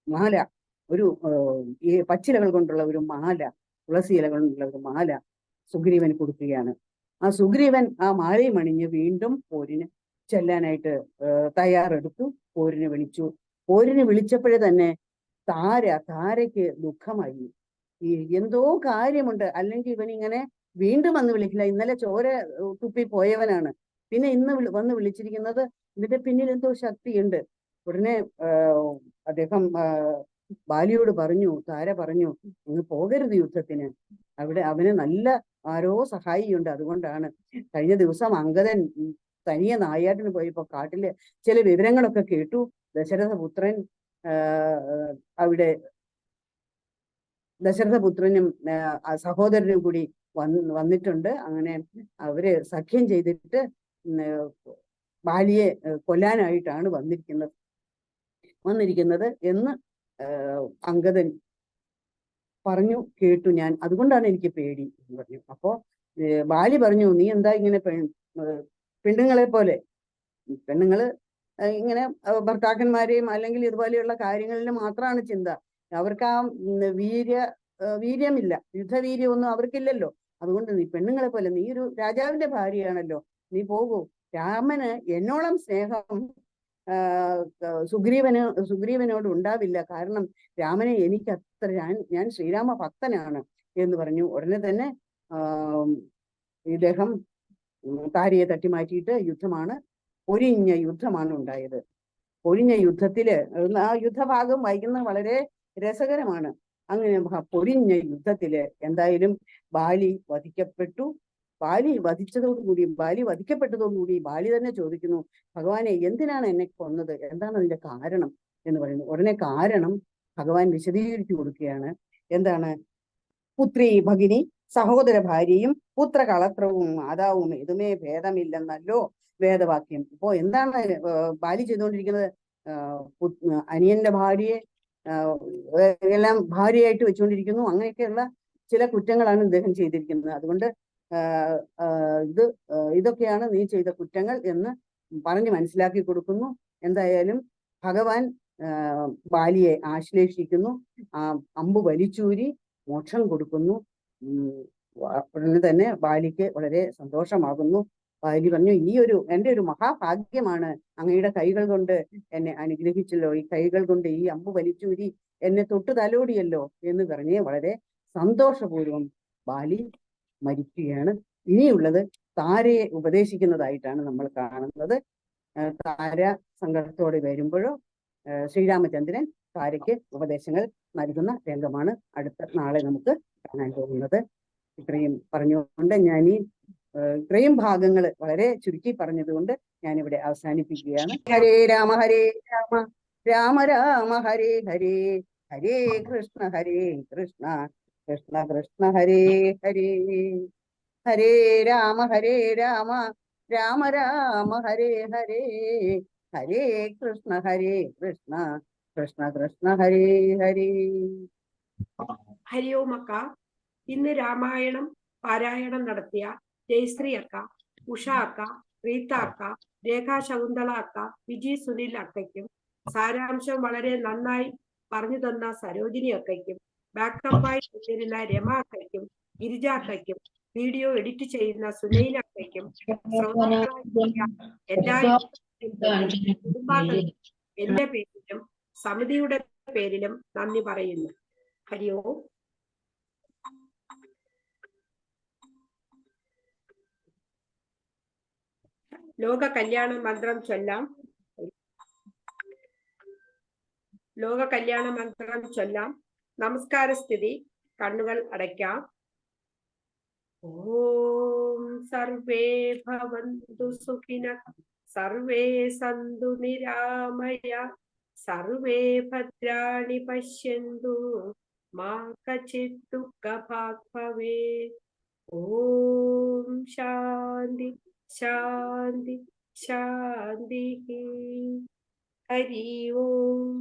മാല, ഈ പച്ചിലകൾ കൊണ്ടുള്ള ഒരു മാല, തുളസി ഇല കൊണ്ടുള്ള ഒരു മാല സുഗ്രീവൻ കൊടുക്കുകയാണ്. ആ സുഗ്രീവൻ ആ മാലയും അണിഞ്ഞ് വീണ്ടും പോരിന് ചെല്ലാനായിട്ട് തയ്യാറെടുത്തു. പോരിന് വിളിച്ചു. പോരിന് വിളിച്ചപ്പോഴേ തന്നെ താരയ്ക്ക് ദുഃഖമായി. ഈ എന്തോ കാര്യമുണ്ട്, അല്ലെങ്കിൽ ഇവൻ ഇങ്ങനെ വീണ്ടും വന്ന് വിളിക്കില്ല. ഇന്നലെ ചോര തുപ്പി പോയവനാണ്, പിന്നെ ഇന്ന് വന്ന് വിളിച്ചിരിക്കുന്നത് ഇതിന്റെ പിന്നിൽ എന്തോ ശക്തിയുണ്ട്. ഉടനെ അദ്ദേഹം ബാലിയോട് പറഞ്ഞു, താര പറഞ്ഞു, അങ്ങ് പോകരുത് യുദ്ധത്തിന്, അവിടെ അവന് നല്ല ആരോ സഹായിയുണ്ട്, അതുകൊണ്ടാണ്. കഴിഞ്ഞ ദിവസം അംഗദൻ തനിയെ നായാട്ടിന് പോയപ്പോ കാട്ടില് ചില വിവരങ്ങളൊക്കെ കേട്ടു. ദശരഥപുത്രൻ അവിടെ ദശരഥപുത്രനും സഹോദരനും കൂടി വന്നിട്ടുണ്ട്. അങ്ങനെ അവര് സഖ്യം ചെയ്തിട്ട് ബാലിയെ കൊല്ലാനായിട്ടാണ് വന്നിരിക്കുന്നത് എന്ന് അംഗദൻ പറഞ്ഞു കേട്ടു ഞാൻ, അതുകൊണ്ടാണ് എനിക്ക് പേടി എന്ന് പറഞ്ഞു. അപ്പോ ബാലി പറഞ്ഞു, നീ എന്താ ഇങ്ങനെ പെണ്ണുങ്ങളെ പോലെ, പെണ്ണുങ്ങള് ഇങ്ങനെ ഭർത്താക്കന്മാരെയും അല്ലെങ്കിൽ ഇതുപോലെയുള്ള കാര്യങ്ങളിൽ മാത്രമാണ് ചിന്ത, അവർക്ക് ആ വീര്യമില്ല, യുദ്ധവീര്യമൊന്നും അവർക്കില്ലല്ലോ. അതുകൊണ്ട് നീ പെണ്ണുങ്ങളെ പോലെ, നീ ഒരു രാജാവിന്റെ ഭാര്യയാണല്ലോ, നീ പോകൂ. രാമന് എന്നോളം സ്നേഹം സുഗ്രീവനോട് ഉണ്ടാവില്ല, കാരണം രാമനെ എനിക്ക് അത്ര, ഞാൻ ശ്രീരാമ ഭക്തനാണ് എന്ന് പറഞ്ഞു. ഉടനെ തന്നെ ഇദ്ദേഹം താരയെ തട്ടിമാറ്റിയിട്ട് പൊരിഞ്ഞ യുദ്ധമാണ് ഉണ്ടായത്. പൊരിഞ്ഞ യുദ്ധത്തില് ആ യുദ്ധഭാഗം വായിക്കുന്നത് വളരെ രസകരമാണ്. അങ്ങനെ പൊരിഞ്ഞ യുദ്ധത്തില് എന്തായാലും ബാലി വധിക്കപ്പെട്ടു. ബാലി വധിക്കപ്പെട്ടതോടുകൂടി ബാലി തന്നെ ചോദിക്കുന്നു, ഭഗവാനെ എന്തിനാണ് എന്നെ കൊന്നത്, എന്താണ് അതിന്റെ കാരണം എന്ന് പറയുന്നു. ഉടനെ കാരണം ഭഗവാൻ വിശദീകരിച്ചു കൊടുക്കുകയാണ്. എന്താണ്? പുത്രി ഭഗിനി, സഹോദര ഭാര്യയും പുത്രകളത്രവും മാതാവും ഇതുമേ ഭേദമില്ലെന്നല്ലോ വേദവാക്യം. ഇപ്പോ എന്താണ് ബാലി ചെയ്തുകൊണ്ടിരിക്കുന്നത്? അനിയന്റെ ഭാര്യയെ എല്ലാം ഭാര്യയായിട്ട് വെച്ചുകൊണ്ടിരിക്കുന്നു. അങ്ങനെയൊക്കെയുള്ള ചില കുറ്റങ്ങളാണ് ഇദ്ദേഹം ചെയ്തിരിക്കുന്നത്. അതുകൊണ്ട് ഇതൊക്കെയാണ് നീ ചെയ്ത കുറ്റങ്ങൾ എന്ന് പറഞ്ഞ് മനസ്സിലാക്കി കൊടുക്കുന്നു. എന്തായാലും ഭഗവാൻ ബാലിയെ ആശ്ലേഷിക്കുന്നു, അമ്പ് വലിച്ചൂരി മോക്ഷം കൊടുക്കുന്നു. ഉടനെ തന്നെ ബാലിക്ക് വളരെ സന്തോഷമാകുന്നു. ബാലി പറഞ്ഞു, എൻ്റെ ഒരു മഹാഭാഗ്യമാണ് അങ്ങയുടെ കൈകൾ കൊണ്ട് എന്നെ അനുഗ്രഹിച്ചല്ലോ, ഈ കൈകൾ കൊണ്ട് ഈ അമ്പ് വലിച്ചൂരി എന്നെ തൊട്ട് തലോടിയല്ലോ എന്ന് പറഞ്ഞ് വളരെ സന്തോഷപൂർവം ബാലി മരിക്കുകയാണ്. ഇനിയുള്ളത് താരയെ ഉപദേശിക്കുന്നതായിട്ടാണ് നമ്മൾ കാണുന്നത്. താര സങ്കടത്തോടെ വരുമ്പോഴോ ശ്രീരാമചന്ദ്രൻ താരയ്ക്ക് ഉപദേശങ്ങൾ നൽകുന്ന രംഗമാണ് നാളെ നമുക്ക് കാണാൻ പോകുന്നത്. ഇത്രയും പറഞ്ഞുകൊണ്ട് ഇത്രയും ഭാഗങ്ങൾ വളരെ ചുരുക്കി പറഞ്ഞതുകൊണ്ട് ഞാനിവിടെ അവസാനിപ്പിക്കുകയാണ്. ഹരേ രാമ രാമ രാമ ഹരേ ഹരേ, ഹരേ കൃഷ്ണ കൃഷ്ണ കൃഷ്ണ ഹരേ ഹരേ, ഹരേ രാമ രാമ രാമ ഹരേ ഹരേ, ഹരേ കൃഷ്ണ കൃഷ്ണ കൃഷ്ണ ഹരേ ഹരേ. ഹരി ഓം അക്ക. ഇന്ന് രാമായണം പാരായണം നടത്തിയ ജയശ്രീ അക്ക, ഉഷ അക്ക, റീത്ത അക്ക, രേഖാ ശകുന്തള അക്ക, വിജി സുനിൽ അക്കയ്ക്കും, സാരാംശം വളരെ നന്നായി പറഞ്ഞു തന്ന സരോജിനി അക്കയ്ക്കും, ബാക്കപ്പായി ചെയ്തിരുന്ന രമ അക്കയ്ക്കും, ഗിരിജ അക്കയ്ക്കും, വീഡിയോ എഡിറ്റ് ചെയ്യുന്ന സുനൈന അക്കയ്ക്കും, എല്ലാവരും കുടുംബാംഗങ്ങളും എന്റെ പേരിലും സമിതിയുടെ പേരിലും നന്ദി പറയുന്നു. ഹരി ഓം. ലോക കല്യാണ മന്ത്രം ചൊല്ലാം. ലോക കല്യാണ മന്ത്രം ചൊല്ലാം. നമസ്കാര സ്ഥിതി. കണ്ണുകൾ അടയ്ക്കാം. ഓം സർവേ ഭവന്തു സുഖിനഃ, സർവേ സന്തു നിരാമയ, സർവേ ഭദ്രാണി പശ്യന്തു, മാ കചിത് ദുഃഖഭാഗ് ഭവേത്. ഓം ശാന്തി ശാന്തി ശാന്തി. ഹരി ഓം.